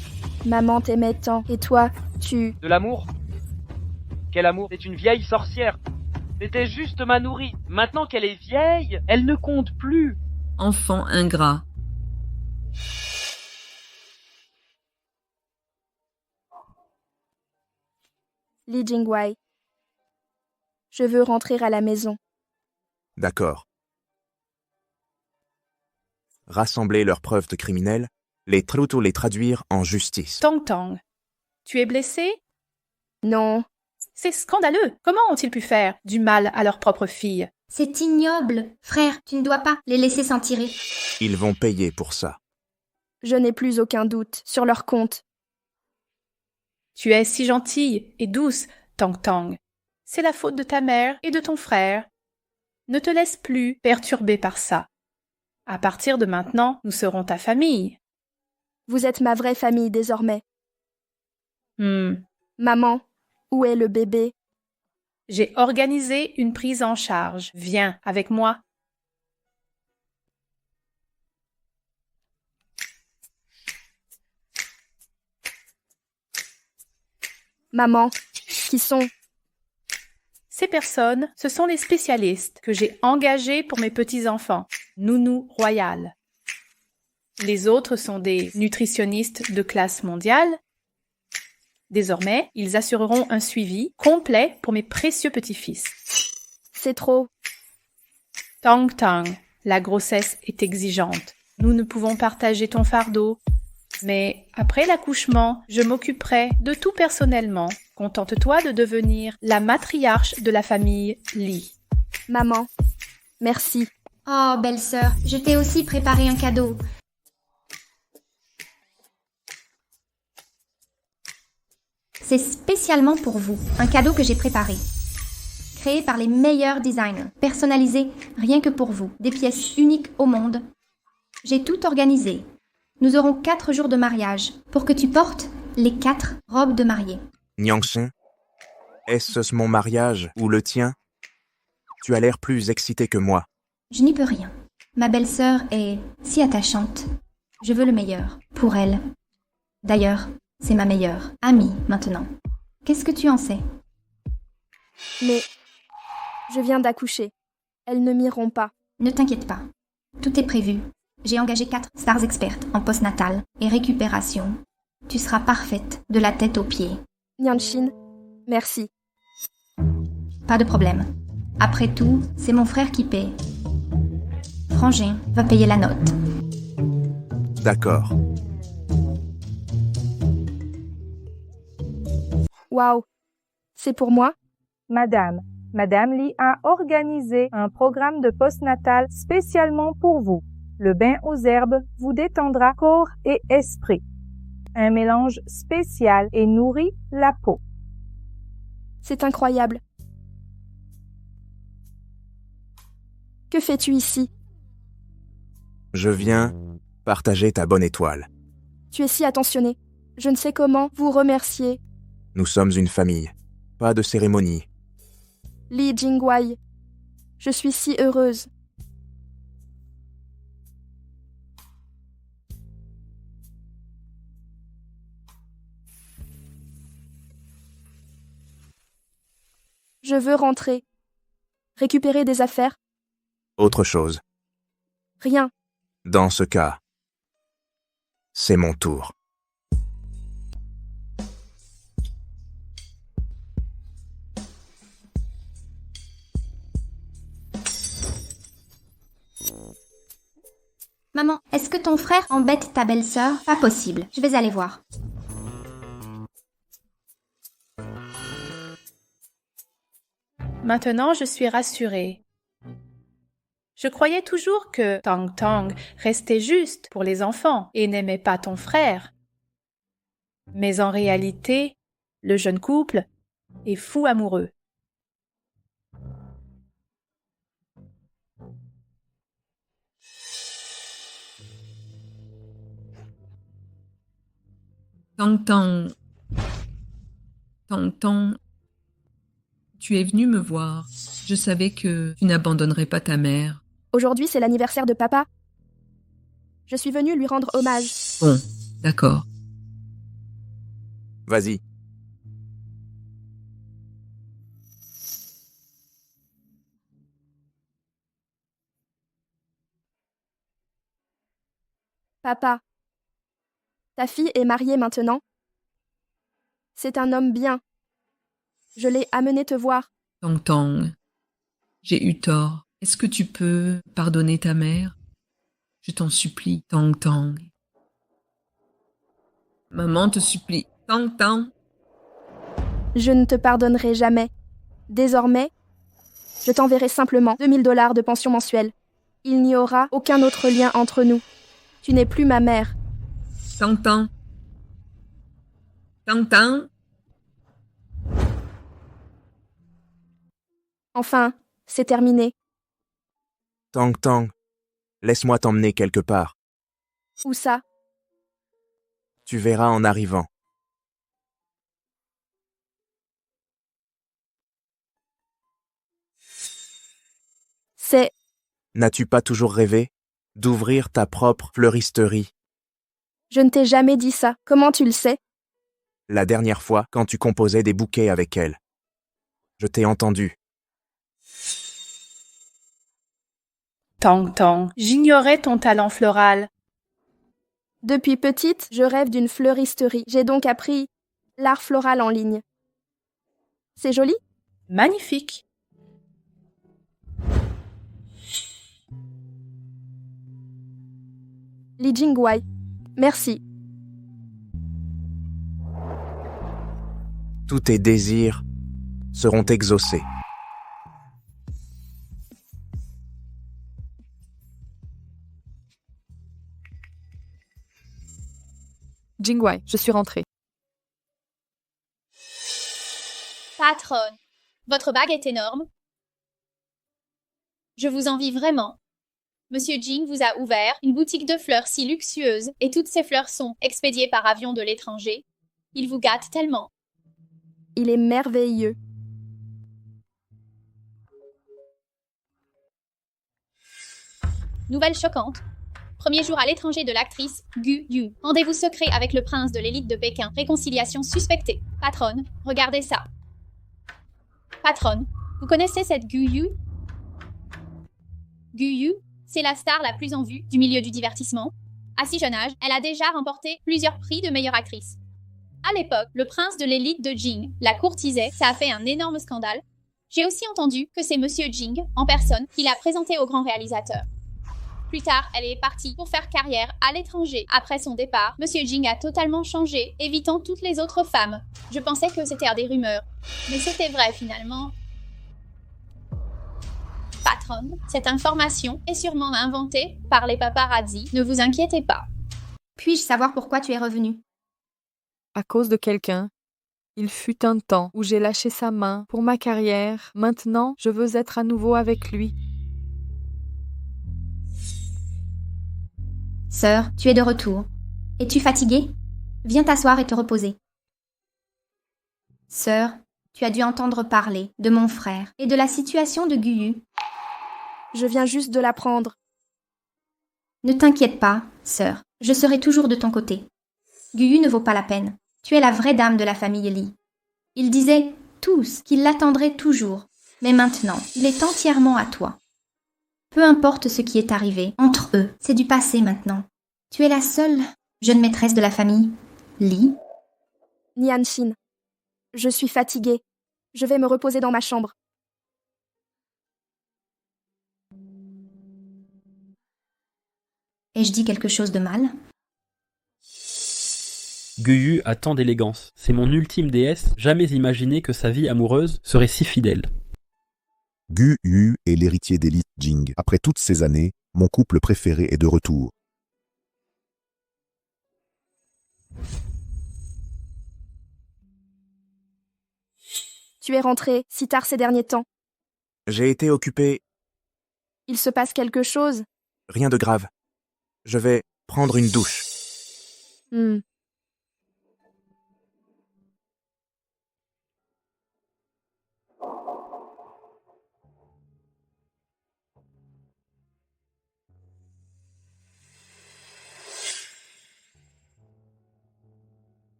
maman t'aimait tant, et toi, tu... De l'amour? Quel amour? C'est une vieille sorcière. C'était juste ma nourrice. Maintenant qu'elle est vieille, elle ne compte plus. Enfant ingrat. Li Jingwei. Je veux rentrer à la maison. D'accord. rassembler leurs preuves de criminels, les traduire en justice. Tong Tong, tu es blessé? Non. C'est scandaleux. Comment ont-ils pu faire du mal à leur propre fille? C'est ignoble. Frère, tu ne dois pas les laisser s'en tirer. Ils vont payer pour ça. Je n'ai plus aucun doute sur leur compte. Tu es si gentille et douce, Tong Tong. C'est la faute de ta mère et de ton frère. Ne te laisse plus perturber par ça. À partir de maintenant, nous serons ta famille. Vous êtes ma vraie famille désormais. Maman, où est le bébé? J'ai organisé une prise en charge. Viens avec moi. Maman, qui sont? Ces personnes, ce sont les spécialistes que j'ai engagés pour mes petits-enfants, Nounou Royal. Les autres sont des nutritionnistes de classe mondiale. Désormais, ils assureront un suivi complet pour mes précieux petits-fils. C'est trop. Tong Tong, la grossesse est exigeante. Nous ne pouvons partager ton fardeau. Mais après l'accouchement, je m'occuperai de tout personnellement. Contente-toi de devenir la matriarche de la famille Lee. Maman, merci. Oh, belle-sœur, je t'ai aussi préparé un cadeau. C'est spécialement pour vous, un cadeau que j'ai préparé. Créé par les meilleurs designers, personnalisé rien que pour vous, des pièces uniques au monde. J'ai tout organisé. Nous aurons 4 jours de mariage pour que tu portes les 4 robes de mariée. Nyangsun, est-ce mon mariage ou le tien? Tu as l'air plus excité que moi. Je n'y peux rien. Ma belle-sœur est si attachante. Je veux le meilleur pour elle. D'ailleurs, c'est ma meilleure amie maintenant. Qu'est-ce que tu en sais? Mais je viens d'accoucher. Elles ne m'iront pas. Ne t'inquiète pas. Tout est prévu. J'ai engagé 4 stars expertes en postnatal et récupération. Tu seras parfaite de la tête aux pieds. Nyanshin, merci. Pas de problème. Après tout, c'est mon frère qui paie. Frangin va payer la note. D'accord. Waouh, c'est pour moi? Madame Lee a organisé un programme de postnatal spécialement pour vous. Le bain aux herbes vous détendra corps et esprit. Un mélange spécial et nourrit la peau. C'est incroyable. Que fais-tu ici? Je viens partager ta bonne étoile. Tu es si attentionné. Je ne sais comment vous remercier. Nous sommes une famille. Pas de cérémonie. Li Jingwei, je suis si heureuse. Je veux rentrer. Récupérer des affaires. Autre chose. Rien. Dans ce cas, c'est mon tour. Maman, est-ce que ton frère embête ta belle-sœur? Pas possible. Je vais aller voir. Maintenant, je suis rassurée. Je croyais toujours que Tong Tong restait juste pour les enfants et n'aimait pas ton frère. Mais en réalité, le jeune couple est fou amoureux. Tong Tong, Tong Tong, tu es venu me voir. Je savais que tu n'abandonnerais pas ta mère. Aujourd'hui, c'est l'anniversaire de papa. Je suis venue lui rendre hommage. Bon, d'accord. Vas-y. Papa, ta fille est mariée maintenant. C'est un homme bien. Je l'ai amené te voir. Tong Tong, j'ai eu tort. Est-ce que tu peux pardonner ta mère? Je t'en supplie, Tang Tang. Maman te supplie, Tang Tang. Je ne te pardonnerai jamais. Désormais, je t'enverrai simplement $2000 de pension mensuelle. Il n'y aura aucun autre lien entre nous. Tu n'es plus ma mère. Tang Tang. Tang Tang. Enfin, c'est terminé. Tang Tang, laisse-moi t'emmener quelque part. Où ça? Tu verras en arrivant. C'est... N'as-tu pas toujours rêvé d'ouvrir ta propre fleuristerie? Je ne t'ai jamais dit ça. Comment tu le sais? La dernière fois, quand tu composais des bouquets avec elle. Je t'ai entendu. Tang Tang, j'ignorais ton talent floral. Depuis petite, je rêve d'une fleuristerie. J'ai donc appris l'art floral en ligne. C'est joli? Magnifique. Li Jingwei, merci. Tous tes désirs seront exaucés. Jingwei, je suis rentrée. Patronne, votre bague est énorme. Je vous envie vraiment. Monsieur Jing vous a ouvert une boutique de fleurs si luxueuse et toutes ces fleurs sont expédiées par avion de l'étranger. Il vous gâte tellement. Il est merveilleux. Nouvelle choquante. Premier jour à l'étranger de l'actrice Gu Yu. Rendez-vous secret avec le prince de l'élite de Pékin. Réconciliation suspectée. Patronne, regardez ça. Patronne, vous connaissez cette Gu Yu? Gu Yu, c'est la star la plus en vue du milieu du divertissement. À si jeune âge, elle a déjà remporté plusieurs prix de meilleure actrice. À l'époque, le prince de l'élite de Jing la courtisait, ça a fait un énorme scandale. J'ai aussi entendu que c'est Monsieur Jing, en personne, qui l'a présentée au grand réalisateur. Plus tard, elle est partie pour faire carrière à l'étranger. Après son départ, Monsieur Jing a totalement changé, évitant toutes les autres femmes. Je pensais que c'était des rumeurs, mais c'était vrai finalement. Patronne, cette information est sûrement inventée par les paparazzi. Ne vous inquiétez pas. Puis-je savoir pourquoi tu es revenu? À cause de quelqu'un. Il fut un temps où j'ai lâché sa main pour ma carrière. Maintenant, je veux être à nouveau avec lui. Sœur, tu es de retour. Es-tu fatiguée? Viens t'asseoir et te reposer. Sœur, tu as dû entendre parler de mon frère et de la situation de Guyu. Je viens juste de l'apprendre. Ne t'inquiète pas, sœur. Je serai toujours de ton côté. Guyu ne vaut pas la peine. Tu es la vraie dame de la famille Li. Ils disaient tous qu'ils l'attendraient toujours. Mais maintenant, il est entièrement à toi. Peu importe ce qui est arrivé entre eux, c'est du passé maintenant. Tu es la seule jeune maîtresse de la famille Li. Nianshin, je suis fatiguée. Je vais me reposer dans ma chambre. Ai-je dit quelque chose de mal? Guyu a tant d'élégance. C'est mon ultime déesse, jamais imaginé que sa vie amoureuse serait si fidèle. Gu Yu est l'héritier d'élite Jing. Après toutes ces années, mon couple préféré est de retour. Tu es rentré si tard ces derniers temps. J'ai été occupé. Il se passe quelque chose? Rien de grave. Je vais prendre une douche.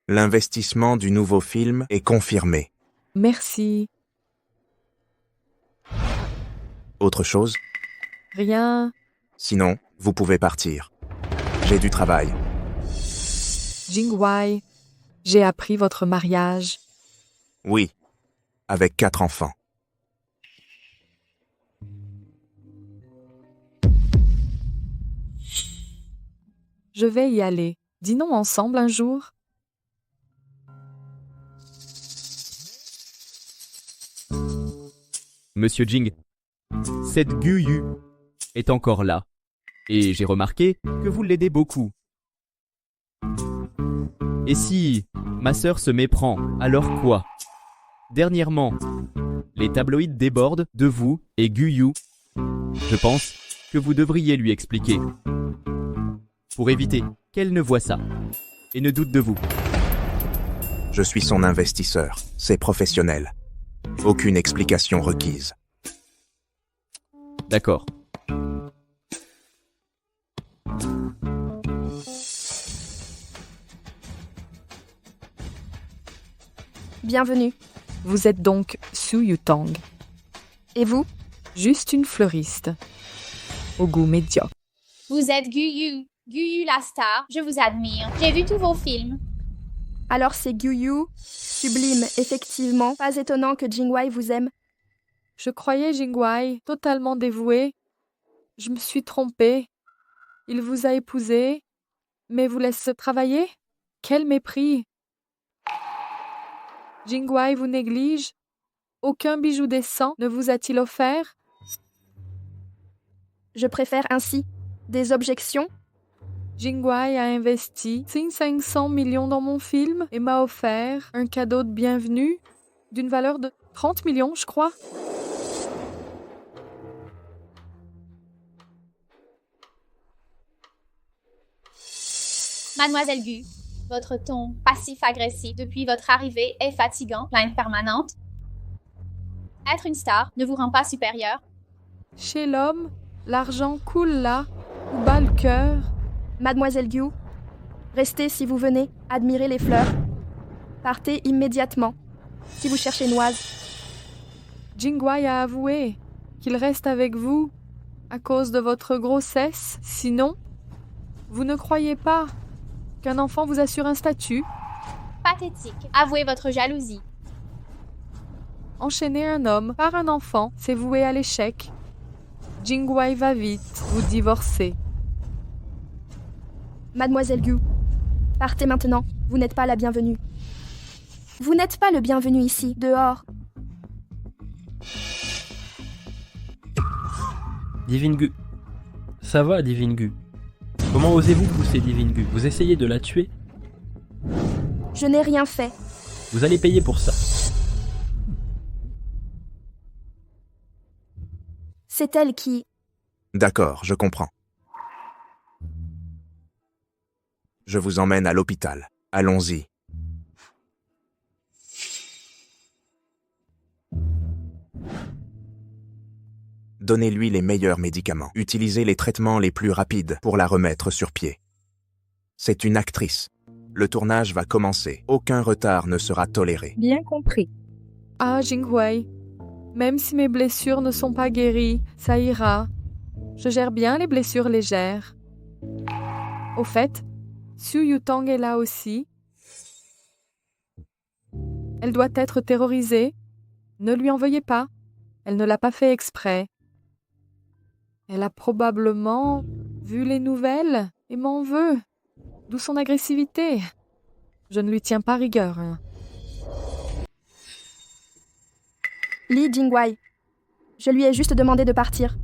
L'investissement du nouveau film est confirmé. Merci. Autre chose? Rien. Sinon, vous pouvez partir. J'ai du travail. Jingwei, j'ai appris votre mariage. Oui. avec 4 enfants. Je vais y aller. Dînons ensemble un jour. Monsieur Jing, cette Gu Yu est encore là. Et j'ai remarqué que vous l'aidez beaucoup. Et si ma sœur se méprend, alors quoi? Dernièrement, les tabloïds débordent de vous et Gu Yu. Je pense que vous devriez lui expliquer. Pour éviter qu'elle ne voie ça et ne doute de vous. Je suis son investisseur, c'est professionnel. Aucune explication requise. D'accord. Bienvenue. Vous êtes donc Su Yutong. Et vous? Juste une fleuriste. Au goût médiocre. Vous êtes Gu Yu. Gu Yu la star, je vous admire. J'ai vu tous vos films. Alors c'est Gu Yu. Sublime, effectivement. Pas étonnant que Jingwei vous aime. Je croyais Jingwei totalement dévoué. Je me suis trompée. Il vous a épousé, mais vous laisse travailler? Quel mépris! Jingwei vous néglige? Aucun bijou décent ne vous a-t-il offert? Je préfère ainsi. Des objections? Jingwei a investi 500 millions dans mon film et m'a offert un cadeau de bienvenue d'une valeur de 30 millions, je crois. Mademoiselle Gu, votre ton passif-agressif depuis votre arrivée est fatigant, plainte permanente. Être une star ne vous rend pas supérieure. Chez l'homme, l'argent coule là, où bat le cœur. Mademoiselle Gu, restez si vous venez, admirez les fleurs. Partez immédiatement, si vous cherchez Noise. Jingwei a avoué qu'il reste avec vous à cause de votre grossesse. Sinon, vous ne croyez pas qu'un enfant vous assure un statut? Pathétique. Avouez votre jalousie. Enchaîner un homme par un enfant, c'est voué à l'échec. Jingwei va vite vous divorcer. Mademoiselle Gu, partez maintenant, vous n'êtes pas la bienvenue. Vous n'êtes pas le bienvenu ici, dehors. Divine Gu. Ça va, Divine Gu. Comment osez-vous pousser Divine Gu? Vous essayez de la tuer? Je n'ai rien fait. Vous allez payer pour ça. C'est elle qui... D'accord, je comprends. Je vous emmène à l'hôpital. Allons-y. Donnez-lui les meilleurs médicaments. Utilisez les traitements les plus rapides pour la remettre sur pied. C'est une actrice. Le tournage va commencer. Aucun retard ne sera toléré. Bien compris. Ah, Jingwei, même si mes blessures ne sont pas guéries, ça ira. Je gère bien les blessures légères. Au fait, Su Yutong est là aussi. Elle doit être terrorisée. Ne lui en veuillez pas. Elle ne l'a pas fait exprès. Elle a probablement vu les nouvelles et m'en veut. D'où son agressivité. Je ne lui tiens pas rigueur. Li Jingwei, je lui ai juste demandé de partir.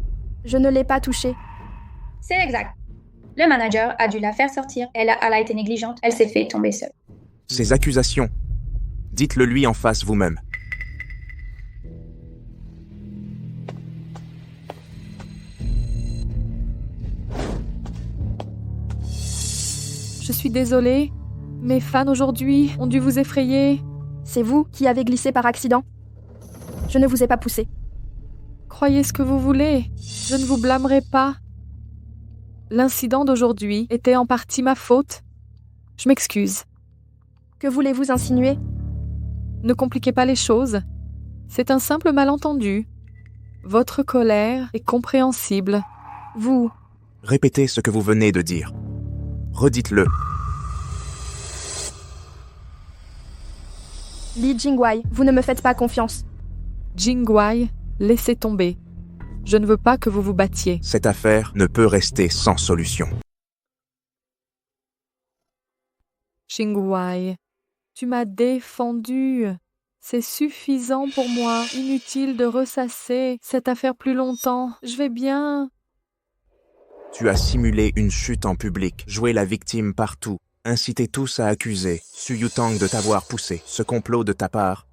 Je ne l'ai pas touchée. C'est exact. Le manager a dû la faire sortir. Elle a été négligente. Elle s'est fait tomber seule. Ces accusations, dites-le lui en face vous-même. Je suis désolée. Mes fans aujourd'hui ont dû vous effrayer. C'est vous qui avez glissé par accident. Je ne vous ai pas poussé. Croyez ce que vous voulez. Je ne vous blâmerai pas. L'incident d'aujourd'hui était en partie ma faute. Je m'excuse. Que voulez-vous insinuer? Ne compliquez pas les choses. C'est un simple malentendu. Votre colère est compréhensible. Vous... Répétez ce que vous venez de dire. Redites-le. Li Jingwei, vous ne me faites pas confiance. Jingwei, laissez tomber. Je ne veux pas que vous vous battiez. Cette affaire ne peut rester sans solution. Jingwei, tu m'as défendu. C'est suffisant pour moi. Inutile de ressasser cette affaire plus longtemps. Je vais bien. Tu as simulé une chute en public, joué la victime partout, incité tous à accuser Su Yutang de t'avoir poussé. Ce complot de ta part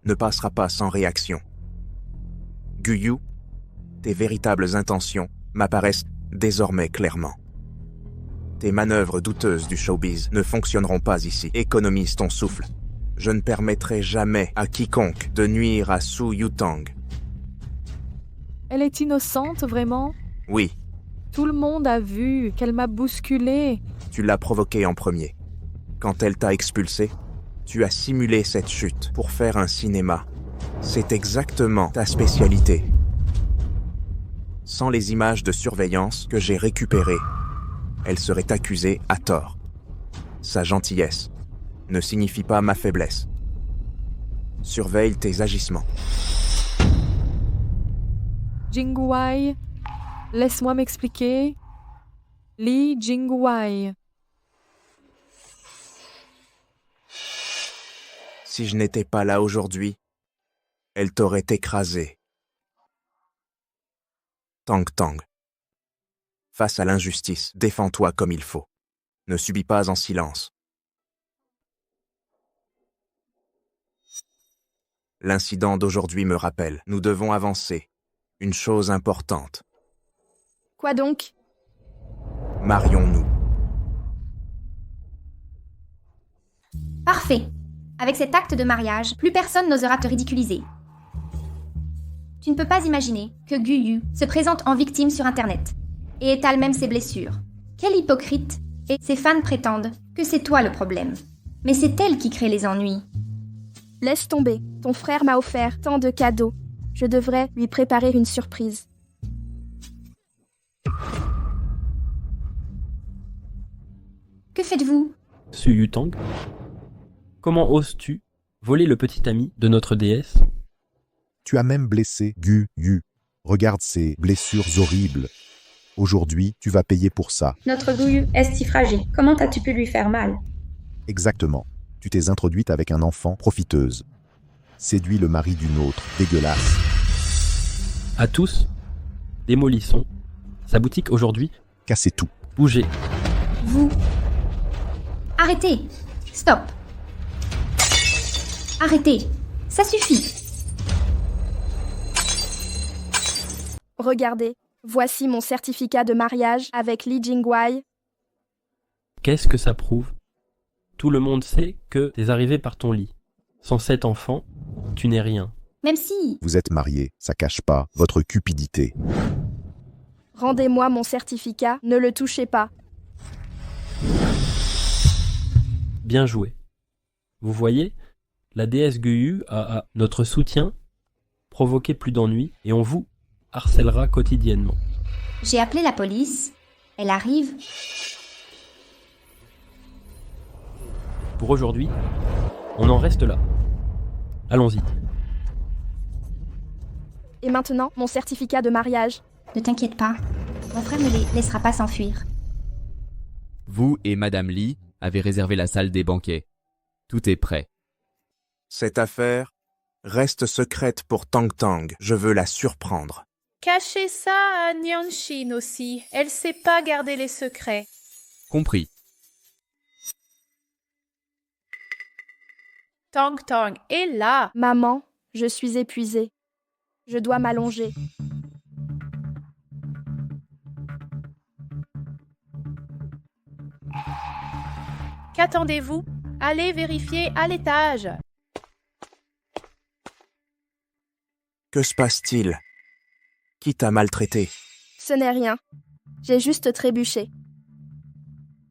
ne passera pas sans réaction. Guyu, tes véritables intentions m'apparaissent désormais clairement. Tes manœuvres douteuses du showbiz ne fonctionneront pas ici. Économise ton souffle. Je ne permettrai jamais à quiconque de nuire à Su Yutang. Elle est innocente, vraiment? Oui, Tout le monde a vu qu'elle m'a bousculée. tu l'as provoquée en premier. Quand elle t'a expulsé, tu as simulé cette chute pour faire un cinéma. C'est exactement ta spécialité. Sans les images de surveillance que j'ai récupérées, elle serait accusée à tort. Sa gentillesse ne signifie pas ma faiblesse. Surveille tes agissements. Jingwei, laisse-moi m'expliquer. Li Jingwei. Si je n'étais pas là aujourd'hui, elle t'aurait écrasé. Tang Tang. Face à l'injustice, défends-toi comme il faut. Ne subis pas en silence. L'incident d'aujourd'hui me rappelle, nous devons avancer. Une chose importante. Quoi donc? Marions-nous. Parfait. Avec cet acte de mariage, plus personne n'osera te ridiculiser. Tu ne peux pas imaginer que Guyu se présente en victime sur Internet et étale même ses blessures. Quel hypocrite! Et ses fans prétendent que c'est toi le problème. Mais c'est elle qui crée les ennuis. Laisse tomber. Ton frère m'a offert tant de cadeaux. Je devrais lui préparer une surprise. Que faites-vous? Su Yutang, comment oses-tu voler le petit ami de notre déesse? Tu as même blessé Guyu. Regarde ces blessures horribles. Aujourd'hui, tu vas payer pour ça. Notre Guyu est si fragile. Comment as-tu pu lui faire mal? Exactement. Tu t'es introduite avec un enfant profiteuse. Séduis le mari d'une autre, dégueulasse. À tous, démolissons sa boutique aujourd'hui. Cassez tout. Bougez. Vous. Arrêtez. Stop. Arrêtez. Ça suffit. Regardez, voici mon certificat de mariage avec Li Jingwei. Qu'est-ce que ça prouve? Tout le monde sait que t'es arrivé par ton lit. Sans cet enfant, tu n'es rien. Même si... Vous êtes mariés, ça cache pas votre cupidité. Rendez-moi mon certificat, ne le touchez pas. Bien joué. Vous voyez, la déesse Guyu a notre soutien, provoqué plus d'ennuis, et on vous harcèlera quotidiennement. J'ai appelé la police. Elle arrive. Pour aujourd'hui, on en reste là. Allons-y. Et maintenant, mon certificat de mariage. Ne t'inquiète pas. Mon frère ne les laissera pas s'enfuir. Vous et Madame Li avez réservé la salle des banquets. Tout est prêt. Cette affaire reste secrète pour Tang Tang. Je veux la surprendre. Cachez ça à Nyanshin aussi. Elle sait pas garder les secrets. Compris. Tang Tang est là. Maman, je suis épuisée. Je dois m'allonger. Qu'attendez-vous? Allez vérifier à l'étage. Que se passe-t-il? Qui t'a maltraité? Ce n'est rien. J'ai juste trébuché.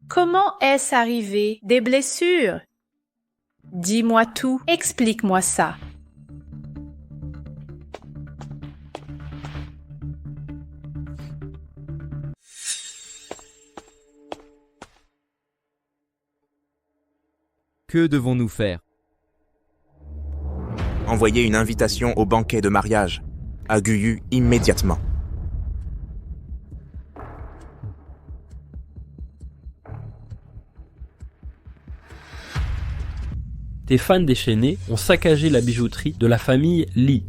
Comment est-ce arrivé? Des blessures? Dis-moi tout, explique-moi ça. Que devons-nous faire? Envoyez une invitation au banquet de mariage à Guyu immédiatement. Tes fans déchaînés ont saccagé la bijouterie de la famille Lee.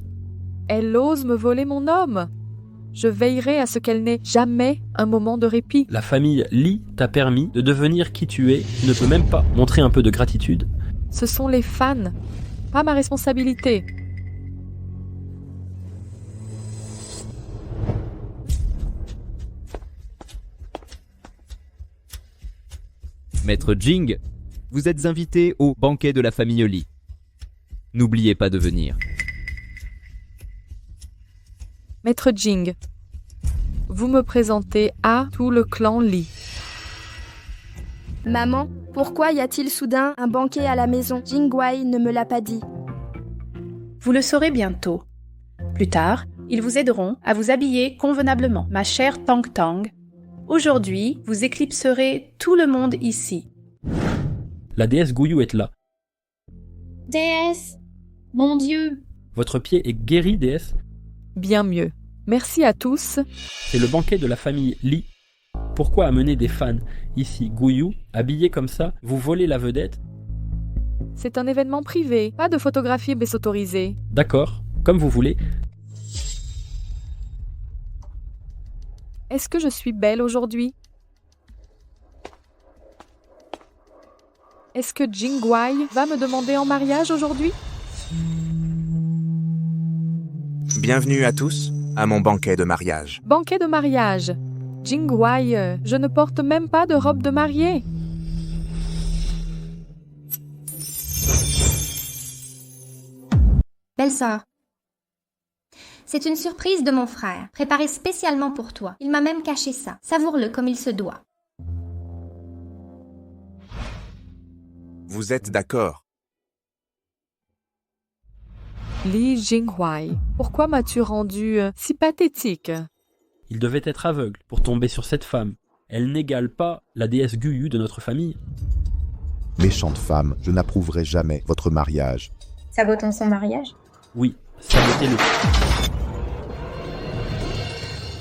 Elle ose me voler mon homme. Je veillerai à ce qu'elle n'ait jamais un moment de répit. La famille Lee t'a permis de devenir qui tu es. Tu ne peux même pas montrer un peu de gratitude. Ce sont les fans, pas ma responsabilité. Maître Jing, vous êtes invité au banquet de la famille Lee. N'oubliez pas de venir. Maître Jing, vous me présentez à tout le clan Lee. Maman, pourquoi y a-t-il soudain un banquet à la maison? Jingwei ne me l'a pas dit. Vous le saurez bientôt. Plus tard, ils vous aideront à vous habiller convenablement, ma chère Tang Tang. Aujourd'hui, vous éclipserez tout le monde ici. La déesse Guyu est là. Déesse, mon Dieu. Votre pied est guéri, déesse. Bien mieux. Merci à tous. C'est le banquet de la famille Lee. Pourquoi amener des fans ici, Guyu, habillés comme ça, vous volez la vedette? C'est un événement privé, pas de photographie autorisée. D'accord, comme vous voulez. Est-ce que je suis belle aujourd'hui? Est-ce que Jingwei va me demander en mariage aujourd'hui? Bienvenue à tous à mon banquet de mariage. Banquet de mariage. Jingwei, je ne porte même pas de robe de mariée. Belle-sœur, c'est une surprise de mon frère, préparée spécialement pour toi. Il m'a même caché ça. Savoure-le comme il se doit. Vous êtes d'accord? Li Jingwei, pourquoi m'as-tu rendu si pathétique? Il devait être aveugle pour tomber sur cette femme. Elle n'égale pas la déesse Guyu de notre famille. Méchante femme, je n'approuverai jamais votre mariage. Sabotons son mariage? Oui, sabotez-le.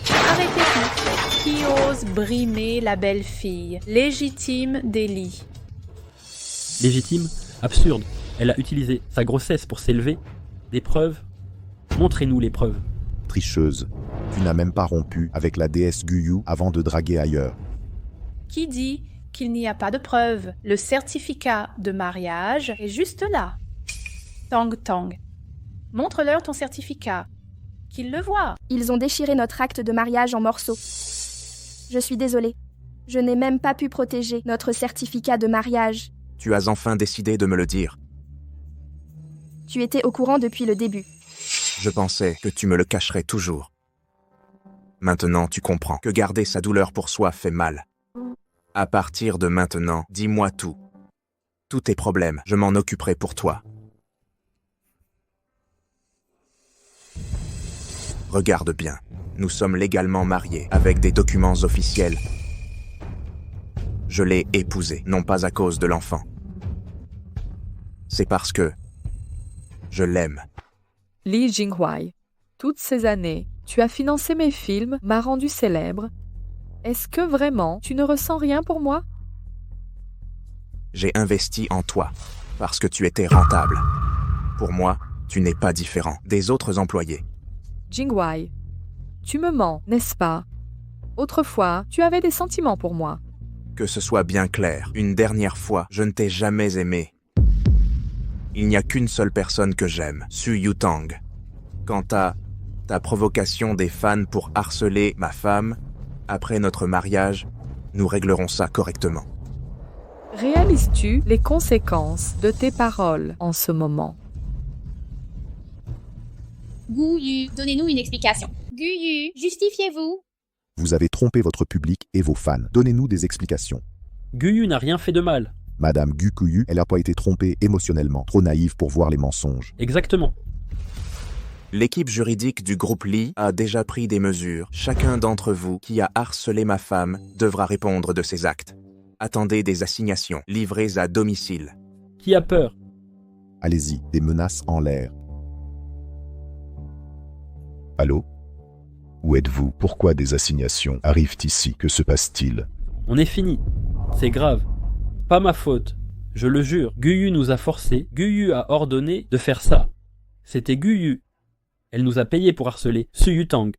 Arrêtez tout. Qui ose brimer la belle fille, légitime des Lee? Légitime? Absurde. Elle a utilisé sa grossesse pour s'élever. Des preuves? Montrez-nous les preuves. Tricheuse, tu n'as même pas rompu avec la déesse Guyu avant de draguer ailleurs. Qui dit qu'il n'y a pas de preuves? Le certificat de mariage est juste là. Tang Tang, montre-leur ton certificat. Qu'ils le voient. Ils ont déchiré notre acte de mariage en morceaux. Je suis désolée. Je n'ai même pas pu protéger notre certificat de mariage. Tu as enfin décidé de me le dire. Tu étais au courant depuis le début. Je pensais que tu me le cacherais toujours. Maintenant, tu comprends que garder sa douleur pour soi fait mal. À partir de maintenant, dis-moi tout. Tous tes problèmes, je m'en occuperai pour toi. Regarde bien, nous sommes légalement mariés, avec des documents officiels. Je l'ai épousée, non pas à cause de l'enfant. C'est parce que je l'aime. Li Jingwei, toutes ces années, tu as financé mes films, m'as rendu célèbre. Est-ce que vraiment tu ne ressens rien pour moi? J'ai investi en toi, parce que tu étais rentable. Pour moi, tu n'es pas différent des autres employés. Jingwei, tu me mens, n'est-ce pas? Autrefois, tu avais des sentiments pour moi. Que ce soit bien clair, une dernière fois, je ne t'ai jamais aimé. Il n'y a qu'une seule personne que j'aime, Su Yutang. Quant à ta provocation des fans pour harceler ma femme, après notre mariage, nous réglerons ça correctement. Réalises-tu les conséquences de tes paroles en ce moment? Guyu, donnez-nous une explication. Guyu, justifiez-vous. Vous avez trompé votre public et vos fans. Donnez-nous des explications. Guyu n'a rien fait de mal. Madame Gukuyu, elle n'a pas été trompée émotionnellement, trop naïve pour voir les mensonges. Exactement. L'équipe juridique du groupe Lee a déjà pris des mesures. Chacun d'entre vous qui a harcelé ma femme devra répondre de ses actes. Attendez des assignations livrées à domicile. Qui a peur? Allez-y, des menaces en l'air. Allô? Où êtes-vous? Pourquoi des assignations arrivent ici? Que se passe-t-il? On est fini. C'est grave. Pas ma faute. Je le jure. Guyu nous a forcés. Guyu a ordonné de faire ça. C'était Guyu. Elle nous a payé pour harceler Su Yutang.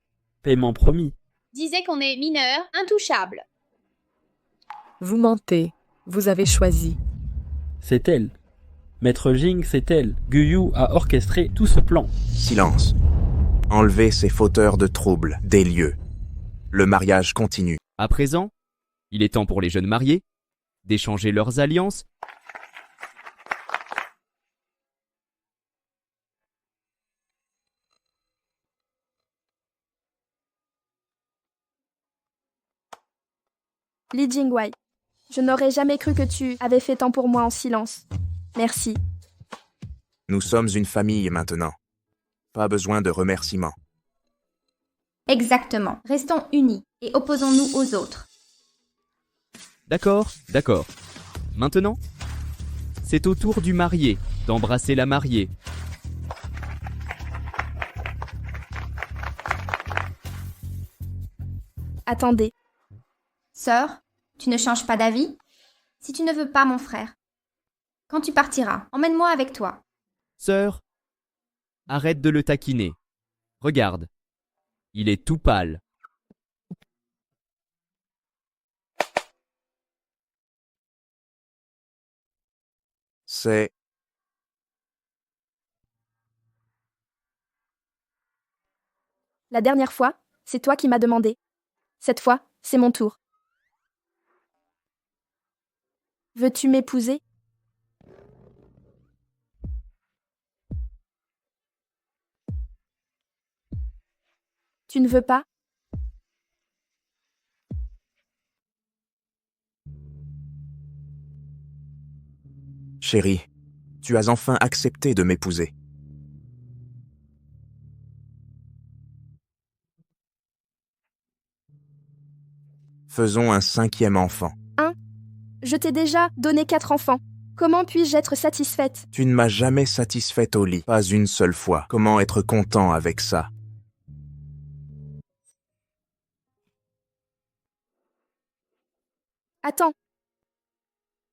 Paiement promis. Disait qu'on est mineur, intouchable. Vous mentez. Vous avez choisi. C'est elle. Maître Jing, c'est elle. Guyu a orchestré tout ce plan. Silence. Enlevez ces fauteurs de troubles des lieux. Le mariage continue. À présent, il est temps pour les jeunes mariés d'échanger leurs alliances. Li Jingwei, je n'aurais jamais cru que tu avais fait tant pour moi en silence. Merci. Nous sommes une famille maintenant. Pas besoin de remerciements. Exactement. Restons unis et opposons-nous aux autres. D'accord, d'accord. Maintenant, c'est au tour du marié d'embrasser la mariée. Attendez. Sœur, tu ne changes pas d'avis? Si tu ne veux pas, mon frère, quand tu partiras, emmène-moi avec toi. Sœur, arrête de le taquiner. Regarde, il est tout pâle. C'est... La dernière fois, c'est toi qui m'as demandé. Cette fois, c'est mon tour. Veux-tu m'épouser? Tu ne veux pas? Chérie, tu as enfin accepté de m'épouser. Faisons un 5e enfant. Je t'ai déjà donné 4 enfants. Comment puis-je être satisfaite? Tu ne m'as jamais satisfaite au lit, pas une seule fois. Comment être content avec ça? Attends.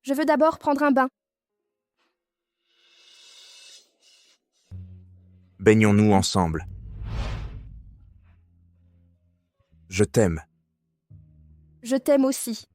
Je veux d'abord prendre un bain. Baignons-nous ensemble. Je t'aime. Je t'aime aussi.